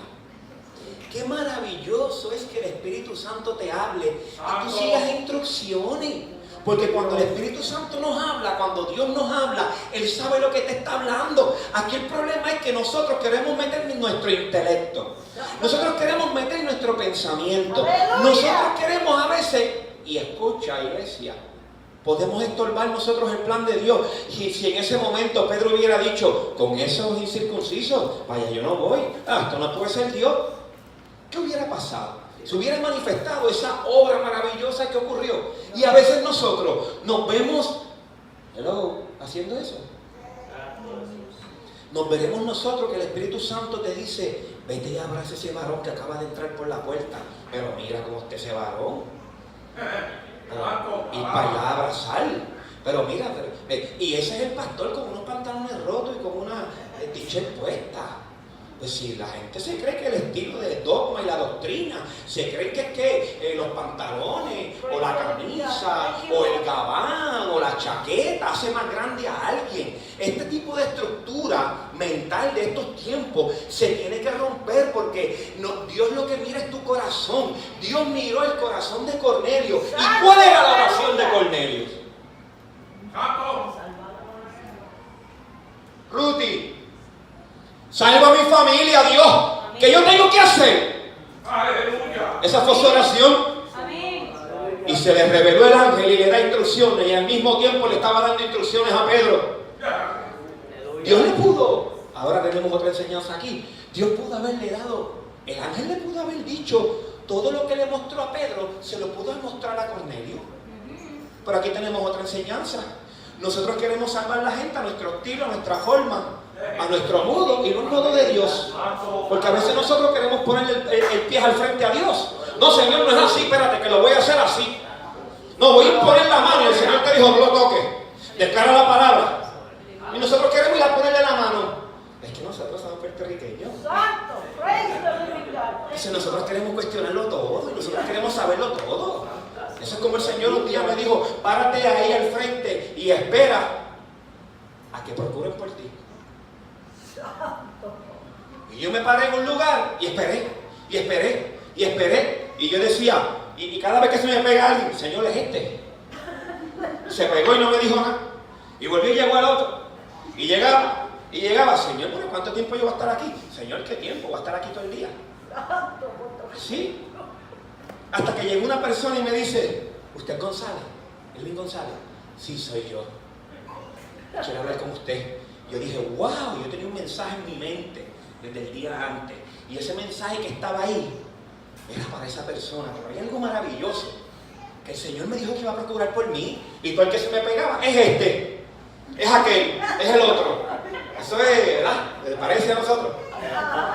Qué maravilloso es que el Espíritu Santo te hable y tú sigas instrucciones. Porque cuando el Espíritu Santo nos habla, cuando Dios nos habla, Él sabe lo que te está hablando. Aquí el problema es que nosotros queremos meter nuestro intelecto. Nosotros queremos meter nuestro pensamiento. Nosotros queremos a veces, y escucha iglesia, Podemos estorbar nosotros el plan de Dios. Y si en ese momento Pedro hubiera dicho, con esos incircuncisos, vaya, yo no voy. Esto no puede ser Dios. ¿Qué hubiera pasado? Se hubiera manifestado esa obra maravillosa que ocurrió. Y a veces nosotros nos vemos, haciendo eso. Nos veremos nosotros que el Espíritu Santo te dice, vete y abraza ese varón que acaba de entrar por la puerta. Pero mira cómo está ese varón. Y para allá a abrazar. Pero mira, y ese es el pastor con unos pantalones rotos y con una t-shirt puesta. Pues si la gente se cree que el estilo del dogma y la doctrina, se cree que es que los pantalones, o la camisa, o el gabán, o la chaqueta hace más grande a alguien. Este tipo de estructura mental de estos tiempos se tiene que romper porque Dios lo que mira es tu corazón. Dios miró el corazón de Cornelio. ¿Y cuál era la oración de Cornelio? Ruti, salva a mi familia, Dios. ¿Qué yo tengo que hacer? Aleluya. Esa fue su oración. Amén. Y se le reveló el ángel y le da instrucciones. Y al mismo tiempo le estaba dando instrucciones a Pedro. Dios le pudo. Ahora tenemos otra enseñanza aquí. Dios pudo haberle dado. El ángel le pudo haber dicho todo lo que le mostró a Pedro. Se lo pudo mostrar a Cornelio. Pero aquí tenemos otra enseñanza. Nosotros queremos salvar a la gente a nuestro estilo, a nuestra forma, a nuestro modo y no al modo de Dios. Porque a veces nosotros queremos poner el pie al frente a Dios. No, Señor, no es así, espérate, que lo voy a hacer así. No, voy a poner la mano y el Señor te dijo, no lo toques. Declara la palabra. Y nosotros queremos ir a ponerle la mano. Es que nosotros somos puertorriqueños. Entonces nosotros queremos cuestionarlo todo y nosotros queremos saberlo todo. Eso es como el Señor un día me dijo, párate ahí al frente y espera a que procuren por ti. Y yo me paré en un lugar y esperé, y esperé, y esperé. Y yo decía, y cada vez que se me pega alguien, Señor, es este. Se pegó y no me dijo nada. Y volví y llegó al otro. Y llegaba, Señor, ¿por cuánto tiempo yo voy a estar aquí? Señor, ¿qué tiempo? Voy a estar aquí todo el día. Sí. Hasta que llegó una persona y me dice, ¿usted es González? ¿Elvin González? Sí, soy yo. Quiero hablar con usted. Yo dije, wow, yo tenía un mensaje en mi mente desde el día antes. Y ese mensaje que estaba ahí era para esa persona. Pero hay algo maravilloso. Que el Señor me dijo que iba a procurar por mí. Y todo el que se me pegaba es este. Es aquel. Es el otro. Eso es, ¿verdad? ¿Le parece a nosotros?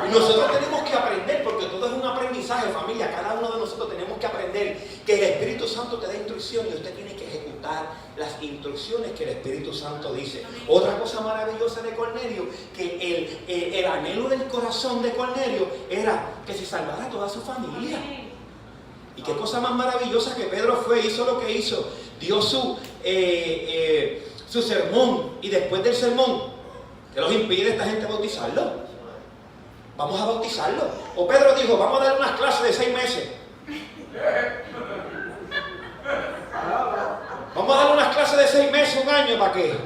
Y nosotros tenemos que aprender, porque todo es un aprendizaje, familia. Cada uno de nosotros tenemos que aprender que el Espíritu Santo te da instrucción y usted tiene que ejecutar las instrucciones que el Espíritu Santo dice. Otra cosa maravillosa de Cornelio, que el anhelo del corazón de Cornelio era que se salvara toda su familia. Y qué cosa más maravillosa que Pedro hizo lo que hizo. Dio su sermón, y después del sermón, ¿qué nos impide esta gente bautizarlo? Vamos a bautizarlo. O Pedro dijo, vamos a dar unas clases de 6 meses. Vamos a dar unas clases de 6 meses, 1 año, ¿para qué?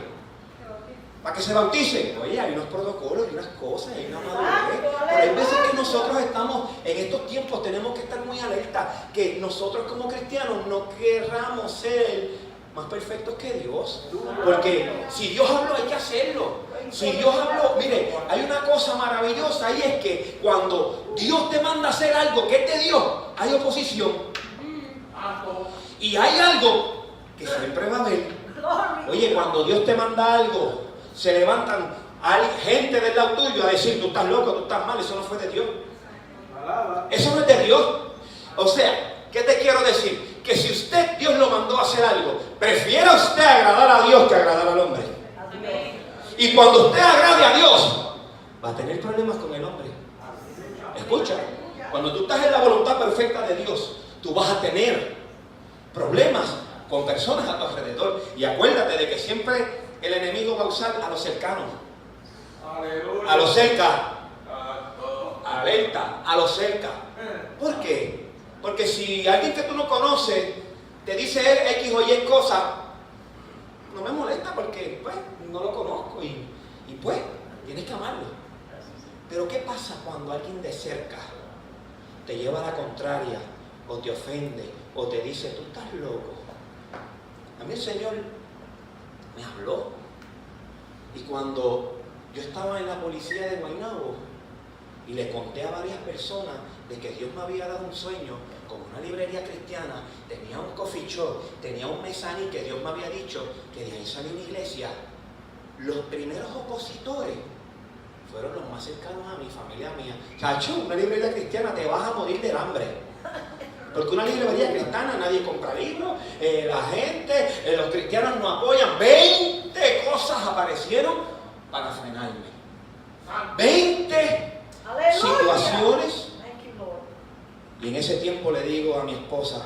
Para que se bauticen. Oye, hay unos protocolos, hay unas cosas, hay una madurez. Pero hay veces que nosotros estamos, en estos tiempos tenemos que estar muy alerta, que nosotros como cristianos no querramos ser más perfectos que Dios. Porque si Dios habló, hay que hacerlo. Si Dios habló, mire, hay una cosa maravillosa y es que cuando Dios te manda a hacer algo que es de Dios, hay oposición. Y hay algo que siempre va a haber. Oye, cuando Dios te manda algo, se levantan gente del lado tuyo a decir, tú estás loco, tú estás mal, eso no fue de Dios. Eso no es de Dios. O sea, ¿qué te quiero decir? Que si Dios lo mandó a hacer algo, prefiera usted agradar a Dios que agradar al hombre. Y cuando usted agrade a Dios, va a tener problemas con el hombre. Escucha, cuando tú estás en la voluntad perfecta de Dios, tú vas a tener problemas con personas a tu alrededor. Y acuérdate de que siempre el enemigo va a usar a los cercanos, a los cerca, alerta, a los cerca. ¿Por qué? Porque si alguien que tú no conoces te dice X o Y cosa, no me molesta porque pues no lo conozco y pues tienes que amarlo. Pero ¿qué pasa cuando alguien de cerca te lleva a la contraria o te ofende o te dice tú estás loco? A mí el Señor me habló. Y cuando yo estaba en la policía de Guaynabo y le conté a varias personas de que Dios me había dado un sueño con una librería cristiana, tenía un coffee shop, tenía un mezzanine, que Dios me había dicho que de ahí salía una iglesia, los primeros opositores fueron los más cercanos a mi familia mía. Chacho, una librería cristiana, te vas a morir del hambre. Porque una librería cristiana, nadie compra libros, la gente, los cristianos no apoyan. 20 cosas aparecieron para frenarme. 20 situaciones. Y en ese tiempo le digo a mi esposa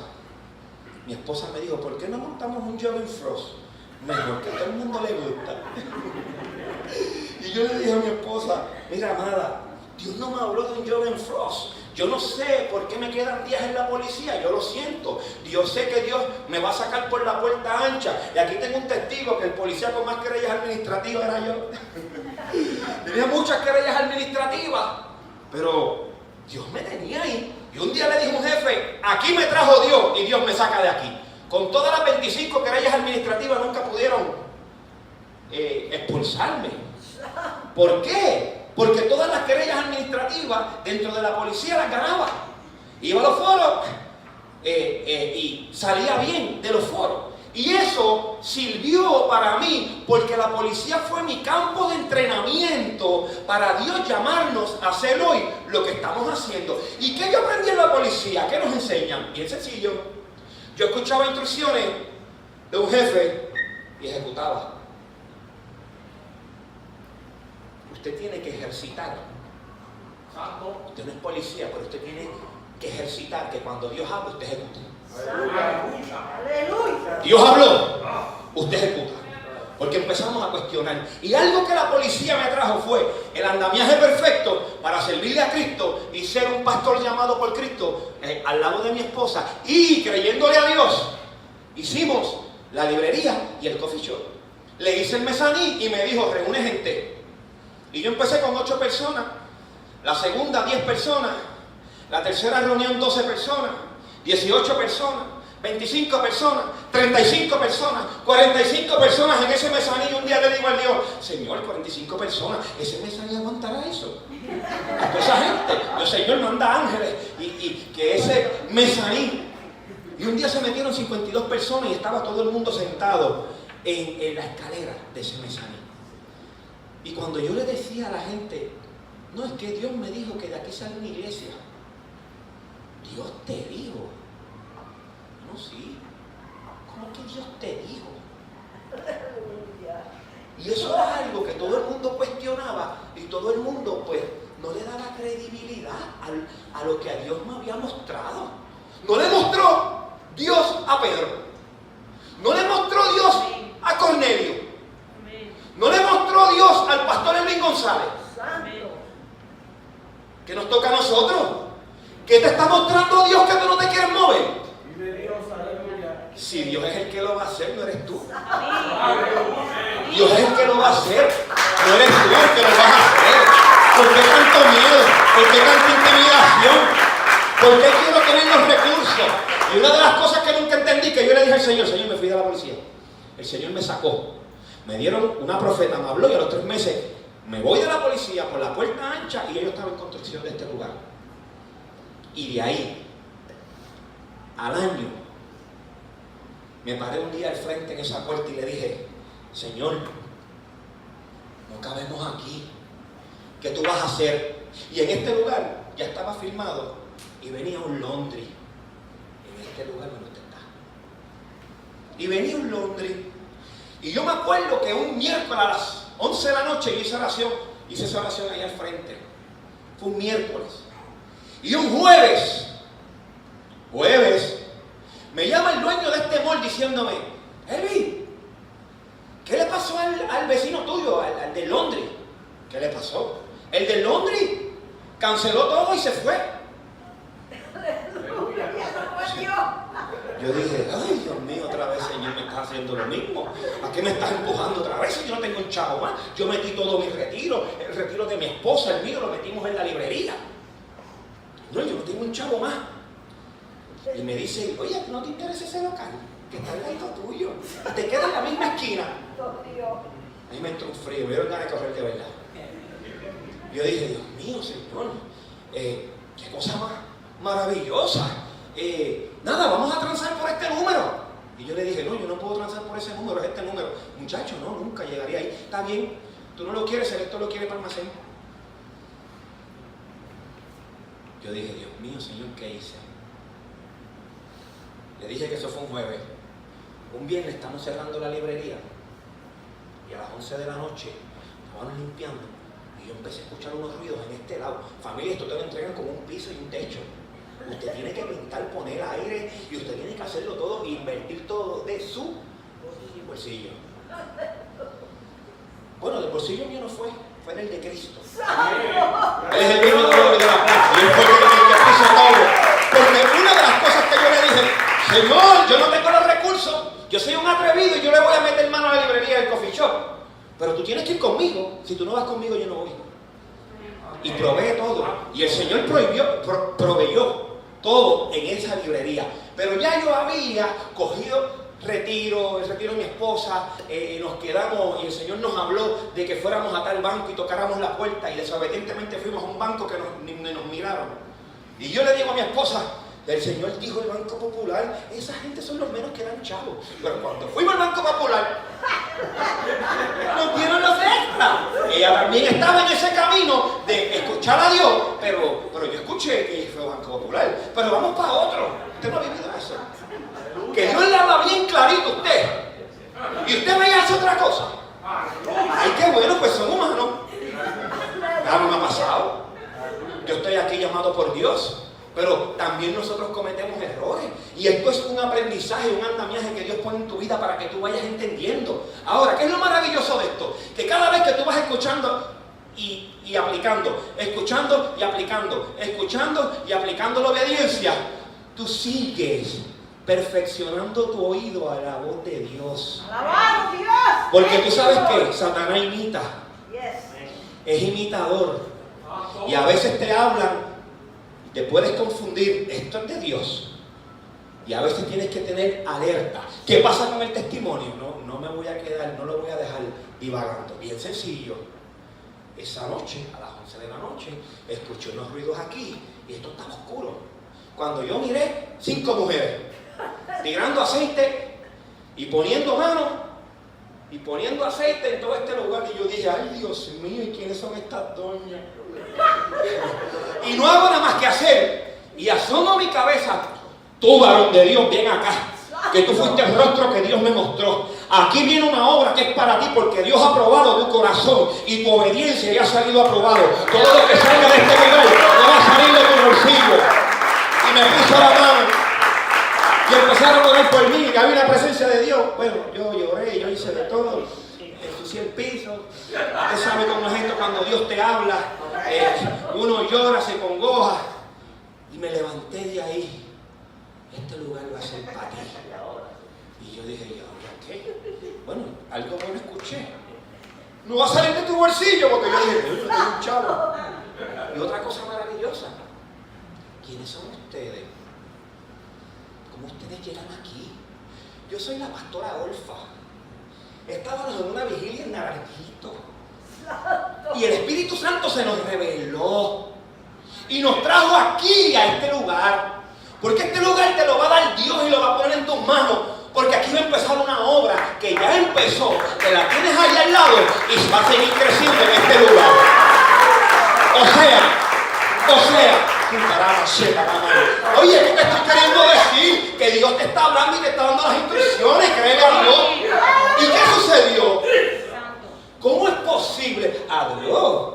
me dijo, ¿por qué no montamos un Joven Frost? Mejor, que a todo el mundo le gusta. Y yo le dije a mi esposa, mira, amada, Dios no me habló de un Joven Frost. Yo no sé por qué me quedan días en la policía, yo lo siento. Yo sé que Dios me va a sacar por la puerta ancha. Y aquí tengo un testigo que el policía con más querellas administrativas era yo. Tenía muchas querellas administrativas, pero Dios me tenía ahí. Y un día le dije a un jefe, aquí me trajo Dios y Dios me saca de aquí. Con todas las 25 querellas administrativas nunca pudieron expulsarme. ¿Por qué? Porque todas las querellas administrativas dentro de la policía las ganaba. Iba a los foros y salía bien de los foros. Y eso sirvió para mí, porque la policía fue mi campo de entrenamiento para Dios llamarnos a hacer hoy lo que estamos haciendo. ¿Y qué yo aprendí en la policía? ¿Qué nos enseñan? Bien sencillo. Yo escuchaba instrucciones de un jefe y ejecutaba. Usted tiene que ejercitar. Usted no es policía, pero usted tiene que ejercitar que cuando Dios habla, usted ejecuta. Aleluya. Dios habló, usted ejecuta. Porque empezamos a cuestionar. Y algo que la policía me trajo fue el andamiaje perfecto para servirle a Cristo y ser un pastor llamado por Cristo al lado de mi esposa. Y creyéndole a Dios, hicimos la librería y el coffee shop. Le hice el mezzanine y me dijo, reúne gente. Y yo empecé con 8 personas, la segunda 10 personas, la tercera reunión 12 personas, 18 personas, 25 personas, 35 personas, 45 personas en ese mezzanine. Un día le digo al Dios, Señor, 45 personas, ¿ese mezzanine aguantará eso? A toda esa gente, el Señor manda ángeles y que ese mezzanine. Y un día se metieron 52 personas y estaba todo el mundo sentado en la escalera de ese mezzanine. Y cuando yo le decía a la gente, no, es que Dios me dijo que de aquí sale una iglesia. Dios te dijo. No, sí. ¿Cómo que Dios te dijo? Y eso era algo que todo el mundo cuestionaba y todo el mundo pues no le daba credibilidad a lo que a Dios me había mostrado. No le mostró Dios a Pedro. No le mostró Dios a Cornelio. No le mostró Dios al pastor Elvin González. ¿Qué nos toca a nosotros? ¿Qué te está mostrando Dios que tú no te quieres mover? Si Dios es el que lo va a hacer, no eres tú. Dios es el que lo va a hacer, no eres tú el que lo vas a hacer. ¿Por qué tanto miedo? ¿Por qué tanta intimidación? ¿Por qué quiero tener los recursos? Y una de las cosas que nunca entendí, que yo le dije al Señor, Señor, me fui de la policía. El Señor me sacó. Me dieron una profeta, me habló y a los 3 meses me voy de la policía por la puerta ancha y ellos estaban en construcción de este lugar. Y de ahí, al año, me paré un día al frente en esa puerta y le dije, Señor, no cabemos aquí. ¿Qué tú vas a hacer? Y en este lugar ya estaba firmado y venía un laundry. En este lugar me lo está. Y venía un laundry. Y yo me acuerdo que un miércoles a las 11 de la noche hice esa oración ahí al frente. Fue un miércoles. Y un jueves, me llama el dueño de este mall diciéndome, Elvi, ¿qué le pasó al vecino tuyo, al del Londres? ¿Qué le pasó? El del Londres canceló todo y se fue. Yo dije, ay Dios mío, otra vez Señor me está haciendo lo mismo. ¿A qué me estás empujando otra vez si yo no tengo un chavo más? Yo metí todo mi retiro, el retiro de mi esposa, el mío lo metimos en la librería. No, yo no tengo un chavo más. Y me dice, oye, ¿no te interesa ese local? que está al lado tuyo y te queda en la misma esquina. A mí me entró un frío, me dieron ganas de correr de verdad. Yo dije, Dios mío, Señor, qué cosa más maravillosa. Nada, vamos a transar por este número. Y yo le dije, no, yo no puedo transar por ese número, es este número. Muchacho, no, nunca llegaría ahí. Está bien, tú no lo quieres, esto lo quiere para almacén. Yo dije, Dios mío, Señor, ¿qué hice? Le dije que eso fue un jueves. Un viernes estamos cerrando la librería y a las 11 de la noche estábamos limpiando y yo empecé a escuchar unos ruidos en este lado. Familia, esto te lo entregan como un piso y un techo. Usted tiene que pintar, poner aire y usted tiene que hacerlo todo, invertir todo de su bolsillo. Bueno, del bolsillo mío no fue del de Cristo. Él es el mismo de la plaza y él fue el que hizo todo. Porque una de las cosas que yo le dije, Señor, yo no tengo los recursos, yo soy un atrevido y yo le voy a meter mano a la librería del coffee shop. Pero tú tienes que ir conmigo. Si tú no vas conmigo, yo no voy. Y provee todo. Y el Señor proveyó todo en esa librería. Pero ya yo había cogido el retiro de mi esposa, nos quedamos y el Señor nos habló de que fuéramos a tal banco y tocáramos la puerta y desobedientemente fuimos a un banco que ni nos miraron. Y yo le digo a mi esposa, el Señor dijo el Banco Popular, esa gente son los menos que dan chavos. Pero cuando fuimos al Banco Popular, nos dieron los extras. Ella también estaba en ese camino de escuchar a Dios, pero yo escuché que fue Banco Popular. Pero vamos para otro. Usted no ha vivido eso. Que Dios le habla bien clarito a usted. Y usted me hace otra cosa. Ay, qué bueno, pues son humanos. A mí me ha pasado. Yo estoy aquí llamado por Dios. Pero también nosotros cometemos errores. Y esto es un aprendizaje, un andamiaje que Dios pone en tu vida para que tú vayas entendiendo. Ahora, ¿qué es lo maravilloso de esto? Que cada vez que tú vas escuchando y aplicando, escuchando y aplicando, escuchando y aplicando la obediencia, tú sigues perfeccionando tu oído a la voz de Dios. ¡Alabado Dios! Porque tú sabes que Satanás imita. Es imitador. Y a veces te hablan. Te puedes confundir, esto es de Dios. Y a veces tienes que tener alerta. ¿Qué pasa con el testimonio? No me voy a quedar, no lo voy a dejar divagando. Bien sencillo. Esa noche, a las 11 de la noche, escuché unos ruidos aquí y esto estaba oscuro. Cuando yo miré, 5 mujeres tirando aceite y poniendo mano y poniendo aceite en todo este lugar. Y yo dije, ay Dios mío, ¿y quiénes son estas doñas? Y no hago nada más que hacer. Y asomo mi cabeza. Tú, varón de Dios, ven acá. Que tú fuiste el rostro que Dios me mostró. Aquí viene una obra que es para ti porque Dios ha probado tu corazón y tu obediencia ya ha salido aprobado. Todo lo que salga de este lugar no va a salir de tu bolsillo. Y me puso la mano. Y empezaron a orar por mí. Y había una presencia de Dios. Bueno, yo lloré, yo hice de todo. Ensucié el piso. Usted sabe cómo es esto cuando Dios te habla. Uno llora, se congoja. Y me levanté de ahí. Este lugar va a ser para ti. Y yo dije, ¿y ahora qué? Bueno, algo bueno escuché. No va a salir de tu bolsillo, porque yo dije, yo tengo un chavo. Y otra cosa maravillosa. ¿Quiénes son ustedes? ¿Cómo ustedes llegan aquí? Yo soy la pastora Olfa. Estábamos en una vigilia en Naranjito. Y el Espíritu Santo se nos reveló. Y nos trajo aquí, a este lugar. Porque este lugar te lo va a dar Dios y lo va a poner en tus manos. Porque aquí va a empezar una obra que ya empezó, que la tienes ahí al lado y va a seguir creciendo en este lugar. O sea, oye, ¿qué te estoy queriendo decir? Que Dios te está hablando y te está dando las instrucciones, créele a Dios. ¿Y qué sucedió? ¿Cómo es posible? Adiós.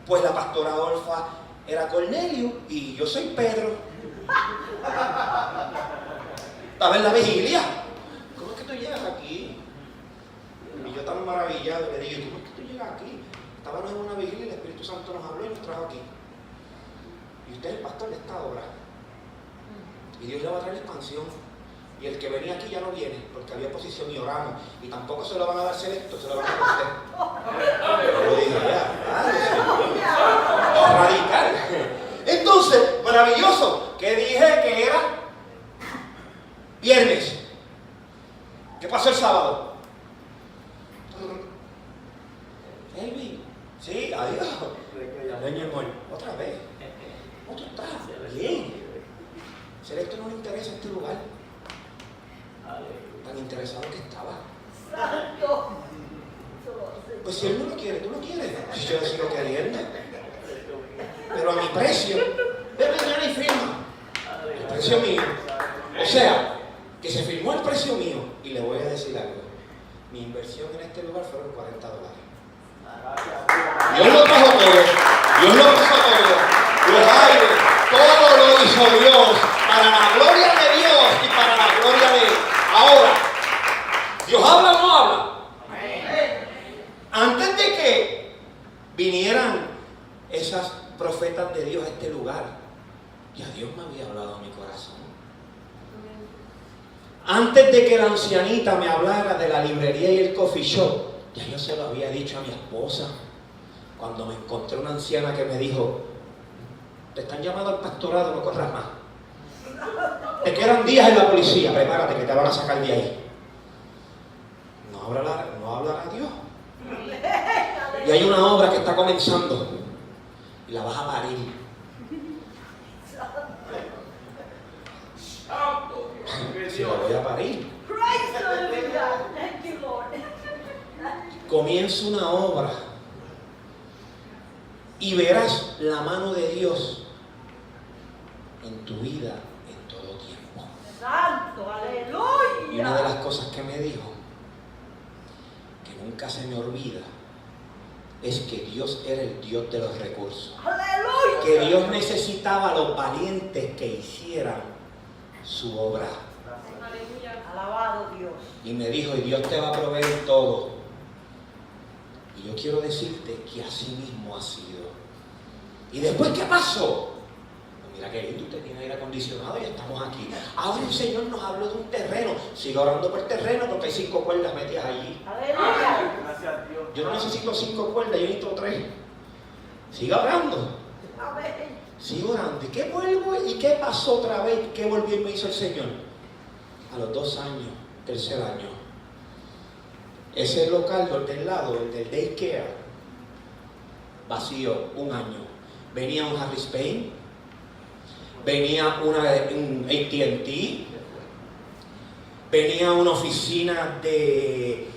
Pues la pastora Olfa era Cornelio y yo soy Pedro. Estaba en la vigilia. ¿Cómo es que tú llegas aquí? Y yo tan maravillado le digo, ¿cómo es que tú llegas aquí? Estábamos en una vigilia y el Espíritu Santo nos habló y nos trajo aquí. Y usted es el pastor de esta obra. Y Dios le va a traer expansión. Y el que venía aquí ya no viene, porque había oposición y oramos. Y tampoco se lo van a dar selecto, se lo van a dar a usted. Yo dije, radical. Entonces, maravilloso, que dije que era viernes. pasó el sábado? Elvin, sí, adiós. Doña Amor, otra vez. ¿Cómo tú estás? Bien. ¿Será esto no le interesa este lugar? Tan interesado que estaba. Pues si él no lo quiere, tú lo quieres. Si yo sigo queriendo. Pero a mi precio, ve mañana y firma. El precio mío. O sea, que se firmó el precio mío. Y le voy a decir algo. Mi inversión en este lugar fueron $40. Dios lo trajo todo. Dios lo puso todo. Los aires, todo lo hizo Dios. Para la gloria de Dios y para la gloria de Él. Ahora, ¿Dios habla o no habla? Antes de que vinieran esas profetas de Dios a este lugar, ya Dios me había hablado a mi corazón. Antes de que la ancianita me hablara de la librería y el coffee shop, ya yo se lo había dicho a mi esposa. Cuando me encontré una anciana que me dijo, te están llamando al pastorado, no corras más. Te quedan días en la policía, prepárate que te van a sacar de ahí. No hablará Dios. Y hay una obra que está comenzando y la vas a parir. Si la voy a parir. Comienza una obra y verás la mano de Dios en tu vida en todo tiempo. Santo, aleluya. Y una de las cosas que me dijo, que nunca se me olvida, es que Dios era el Dios de los recursos. Aleluya. Que Dios necesitaba a los valientes que hicieran su obra. Alabado Dios. Y me dijo, y Dios te va a proveer todo. Y yo quiero decirte que así mismo ha sido. ¿Y después qué pasó? Pues mira qué lindo, usted tiene aire acondicionado y estamos aquí. Ahora el Señor nos habló de un terreno. Siga orando por el terreno porque hay 5 cuerdas metidas allí. Aleluya. Gracias a Dios. Yo no necesito 5 cuerdas, yo necesito 3. Siga orando. Amén. Sigo orando. ¿Y qué vuelvo? ¿Y qué pasó otra vez? ¿Qué volvió y me hizo el Señor? A los 2 años, 3er año, ese local del lado, el del daycare, vacío, 1 año. Venía un Harris Payne, venía un AT&T, venía una oficina de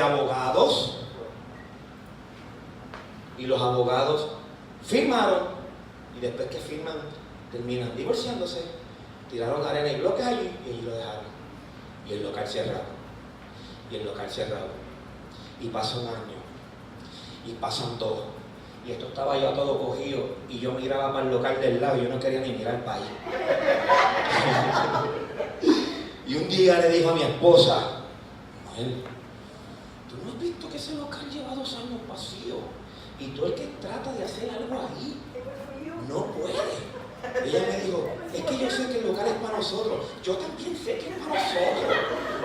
abogados, y los abogados firmaron, y después que firman, terminan divorciándose, tiraron arena y bloques allí, y allí lo dejaron. Y el local cerrado, y el local cerrado, y pasa 1 año, y pasan 2, y esto estaba ya todo cogido, y yo miraba para el local del lado, y yo no quería ni mirar para allí. Y un día le dijo a mi esposa, Noel, ¿tú no has visto que ese local lleva 2 años vacío? Y tú el que trata de hacer algo ahí, no puede. Ella me dijo, es que yo sé que el lugar es para nosotros. Yo también sé que es para nosotros.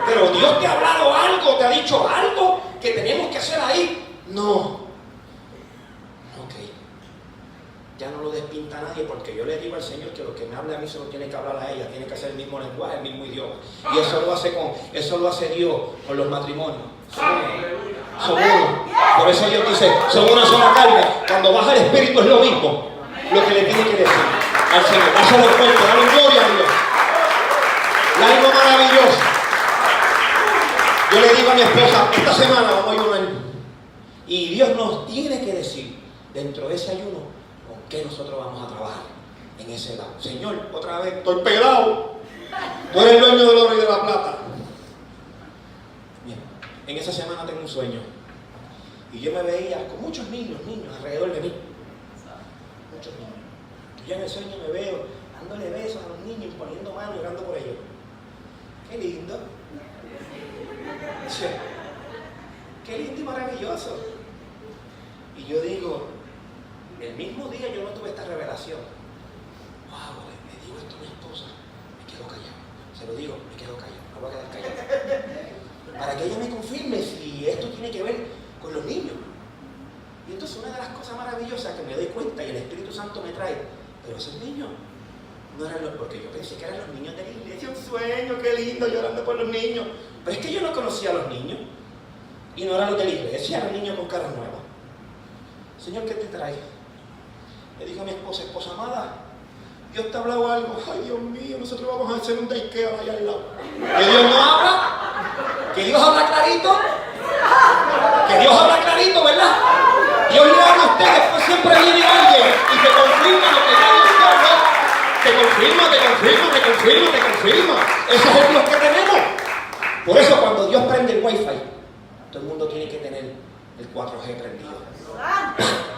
Pero Dios te ha hablado algo, te ha dicho algo que tenemos que hacer ahí. No. Ok. Ya no lo despinta nadie porque yo le digo al Señor que lo que me hable a mí se lo tiene que hablar a ella. Tiene que hacer el mismo lenguaje, el mismo idioma. Y eso lo hace Dios con los matrimonios. Son uno. Por eso Dios dice, son una sola carne. Cuando baja el Espíritu es lo mismo. Lo que le tiene que decir al Señor. Dáselo fuerte, dale gloria a Dios. Y algo maravilloso. Yo le digo a mi esposa, esta semana vamos a ayunar. Y Dios nos tiene que decir, dentro de ese ayuno, con qué nosotros vamos a trabajar en ese lado. Señor, otra vez, estoy pelado. Tú eres el dueño del oro y de la plata. Bien, en esa semana tengo un sueño. Y yo me veía con muchos niños alrededor de mí. Muchos niños. Yo en el sueño me veo dándole besos a los niños, poniendo manos y orando por ellos. Qué lindo. Qué lindo y maravilloso. Y yo digo, el mismo día yo no tuve esta revelación. Wow, le digo esto a mi esposa, me quedo callado. Se lo digo, me quedo callado, no voy a quedar callado. Para que ella me confirme si esto tiene que ver con los niños. Y entonces una de las cosas maravillosas que me doy cuenta y el Espíritu Santo me trae, pero esos niños no eran los, porque yo pensé que eran los niños de la iglesia, un sueño, qué lindo, llorando por los niños. Pero es que yo no conocía a los niños. Y no eran los de la iglesia, eran niños con caras nuevas. Señor, ¿qué te trae? Le dijo a mi esposa, esposa amada, Dios te ha hablado algo. Ay, Dios mío, nosotros vamos a hacer un daycare allá al lado. Que Dios no habla, que Dios habla clarito, que Dios habla clarito, ¿verdad? Dios le habla a usted, después siempre viene alguien y te confirma lo que ya Dios te habló. Te confirma, te confirma, te confirma, te confirma. Ese es el Dios que tenemos. Por eso cuando Dios prende el wifi, todo el mundo tiene que tener el 4G prendido.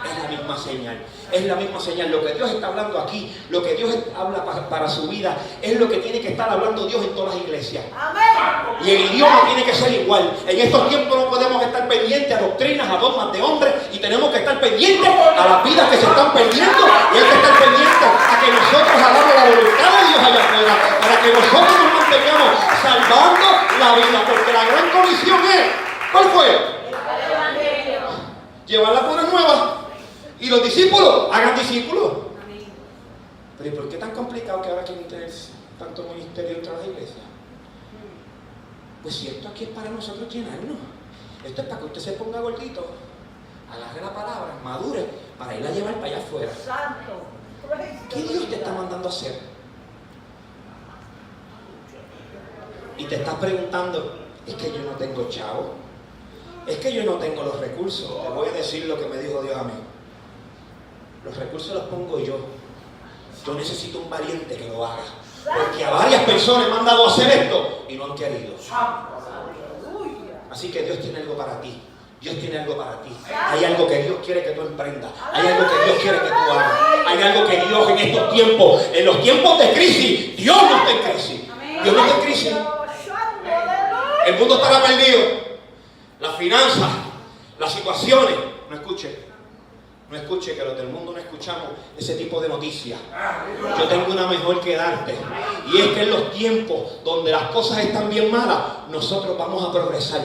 Es la misma señal, es la misma señal. Lo que Dios está hablando aquí, lo que Dios habla para su vida, es lo que tiene que estar hablando Dios en todas las iglesias. Amén. Y el idioma tiene que ser igual. En estos tiempos no podemos estar pendientes a doctrinas, a dogmas de hombres, y tenemos que estar pendientes a las vidas que se están perdiendo, y hay que estar pendientes a que nosotros hagamos la voluntad de Dios allá afuera, para que nosotros nos mantengamos salvando la vida, porque la gran comisión es, ¿cuál fue? Llevar las buenas nuevas. Y los discípulos, hagan discípulos. Pero ¿y por qué tan complicado que ahora quieren tener tanto ministerio dentro de la iglesia? Pues si esto aquí es para nosotros llenarnos. Esto es para que usted se ponga gordito, agarre la palabra, madure, para ir a llevar para allá afuera. ¿Qué Dios te está mandando a hacer? Y te estás preguntando, es que yo no tengo chavo. Es que yo no tengo los recursos. Te voy a decir lo que me dijo Dios a mí. Los recursos los pongo yo. Yo necesito un valiente que lo haga. Porque a varias personas me han dado a hacer esto y no han querido. Así que Dios tiene algo para ti. Dios tiene algo para ti. Hay algo que Dios quiere que tú emprendas. Hay algo que Dios quiere que tú hagas. Hay algo que Dios en estos tiempos, en los tiempos de crisis, Dios no está en crisis. Dios no está en crisis. El mundo estará perdido. Las finanzas, las situaciones. No escuche que los del mundo no escuchamos ese tipo de noticias. Yo tengo una mejor que darte. Y es que en los tiempos donde las cosas están bien malas, nosotros vamos a progresar.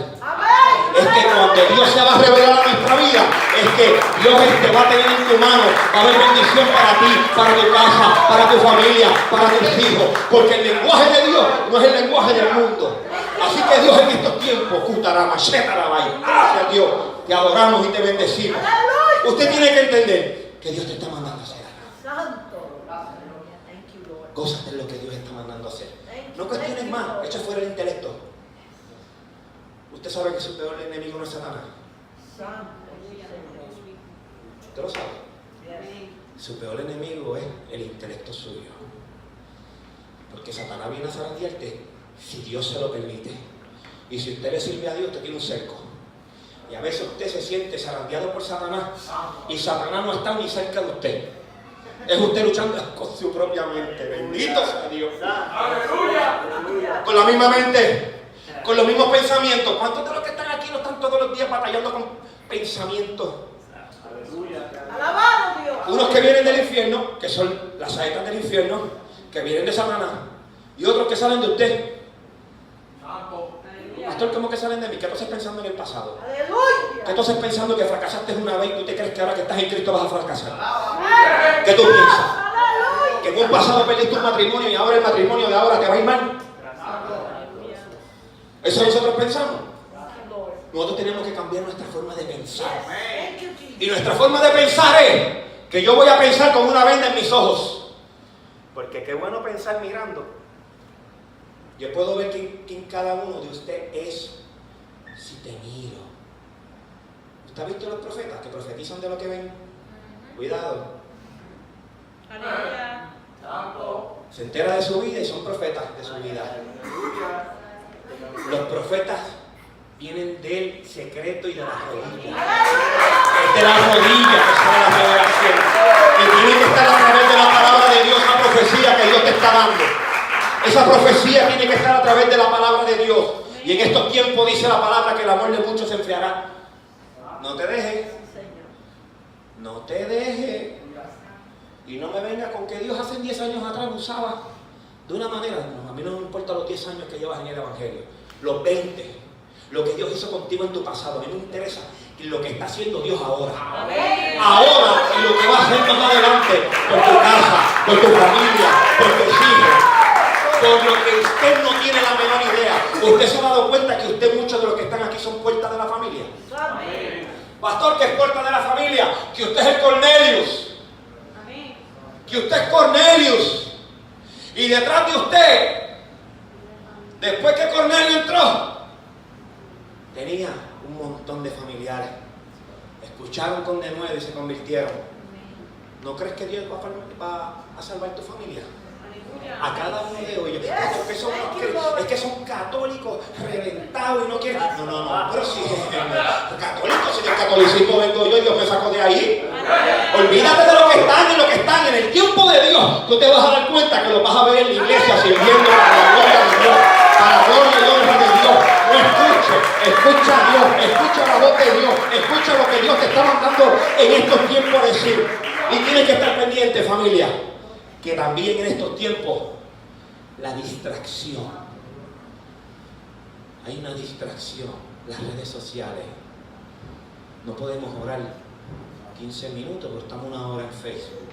Es que cuando Dios se va a revelar a nuestra vida, es que Dios te va a tener en tu mano. Va a haber bendición para ti, para tu casa, para tu familia, para tus hijos. Porque el lenguaje de Dios no es el lenguaje del mundo. Así que Dios en estos tiempos, gracias a Dios, te adoramos y te bendecimos. Usted tiene que entender que Dios te está mandando a hacer algo. Gózate en lo que Dios está mandando a hacer. No cuestiones más, echa fuera el intelecto. Usted sabe que su peor enemigo no es Satanás. ¿Usted lo sabe? Su peor enemigo es el intelecto suyo. Porque Satanás viene a zarandearte si Dios se lo permite. Y si usted le sirve a Dios, usted tiene un cerco. Y a veces usted se siente zarandeado por Satanás y Satanás no está ni cerca de usted. Es usted luchando con su propia mente. Bendito sea Dios. ¡Aleluya! Con la misma mente, con los mismos pensamientos. ¿Cuántos de los que están aquí no están todos los días batallando con pensamientos? ¡Alabado Dios! Unos que vienen del infierno, que son las saetas del infierno, que vienen de Satanás, y otros que salen de usted. Pastor, ¿cómo que salen de mí? ¿Qué tú estás pensando en el pasado? ¡Aleluya! ¿Qué tú estás pensando que fracasaste una vez y tú te crees que ahora que estás en Cristo vas a fracasar? ¿Qué tú piensas? ¿Que en un pasado perdiste un matrimonio y ahora el matrimonio de ahora te va a ir mal? ¿Eso nosotros pensamos? Nosotros tenemos que cambiar nuestra forma de pensar. Y nuestra forma de pensar es que yo voy a pensar con una venda en mis ojos. Porque qué bueno pensar mirando. Yo puedo ver quién cada uno de ustedes es si te miro. ¿Usted ha visto los profetas que profetizan de lo que ven? Cuidado. Aleluya. Se entera de su vida y son profetas de su vida. Los profetas vienen del secreto y de las rodillas. Es de las rodillas que sale la revelación. Y tiene que estar a través de la palabra de Dios, la profecía que Dios te está dando. Esa profecía tiene que estar a través de la palabra de Dios. Y en estos tiempos dice la palabra que el amor de muchos se enfriará. No te dejes. No te dejes. Y no me venga con que Dios hace 10 años atrás lo usaba de una manera. No, a mí no me importa los 10 años que llevas en el Evangelio. Los 20. Lo que Dios hizo contigo en tu pasado. A mí me interesa lo que está haciendo Dios ahora. Amén. Ahora y lo que va a hacer más adelante por tu casa, por tu familia, por tus hijos. por lo que usted no tiene la menor idea. Usted se ha dado cuenta que usted, muchos de los que están aquí son puertas de la familia. Amén. Pastor, que es puerta de la familia, que usted es el Cornelius. Amén. Que usted es Cornelius. Y detrás de usted, después que Cornelio entró, tenía un montón de familiares. Escucharon con denuedo y se convirtieron. ¿No crees que Dios va a salvar tu familia? A cada uno de ellos. Es que son católicos reventados y no quieren. No, pero si católicos, si del catolicismo vengo yo y Dios me sacó de ahí. Olvídate de lo que están en el tiempo de Dios. Tú te vas a dar cuenta que lo vas a ver en la iglesia sirviendo para la gloria de Dios, para la gloria y honra de Dios. No escucha a Dios, escucha la voz de Dios, escucha lo que Dios te está mandando en estos tiempos a decir. Y tienes que estar pendiente, familia, que también en estos tiempos la distracción. Hay una distracción, las redes sociales. No podemos orar 15 minutos, pero estamos una hora en Facebook.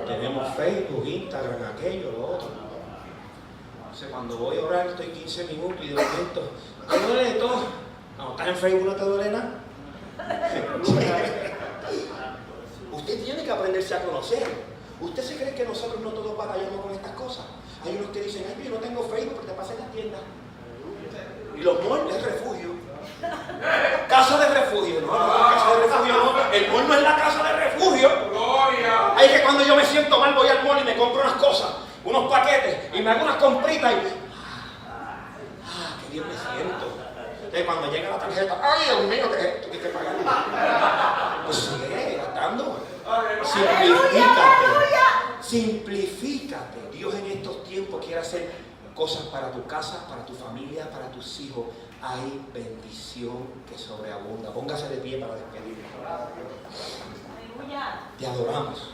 Tenemos Facebook, Instagram, aquello, lo otro. Entonces, cuando voy a orar estoy 15 minutos y de momento me duele de todo. No, estás en Facebook, no te duele nada. Usted tiene que aprenderse a conocer. ¿Usted se cree que nosotros no todos batallamos con estas cosas? Hay unos que dicen, ay, yo no tengo Facebook, pero te pasa en las tiendas. Y los malls es refugio. Casa de refugio. No, casa de refugio no. El mall no es la casa de refugio. Ay, que cuando yo me siento mal voy al mall y me compro unas cosas, unos paquetes, y me hago unas compritas y... qué bien me siento. Entonces cuando llega la tarjeta, ay, Dios mío, ¿qué es esto? ¿Qué hay que pagar? Pues sigue gastando. Simplifícate. Dios en estos tiempos quiere hacer cosas para tu casa, para tu familia, para tus hijos. Hay bendición que sobreabunda. Póngase de pie para despedirnos. Te adoramos.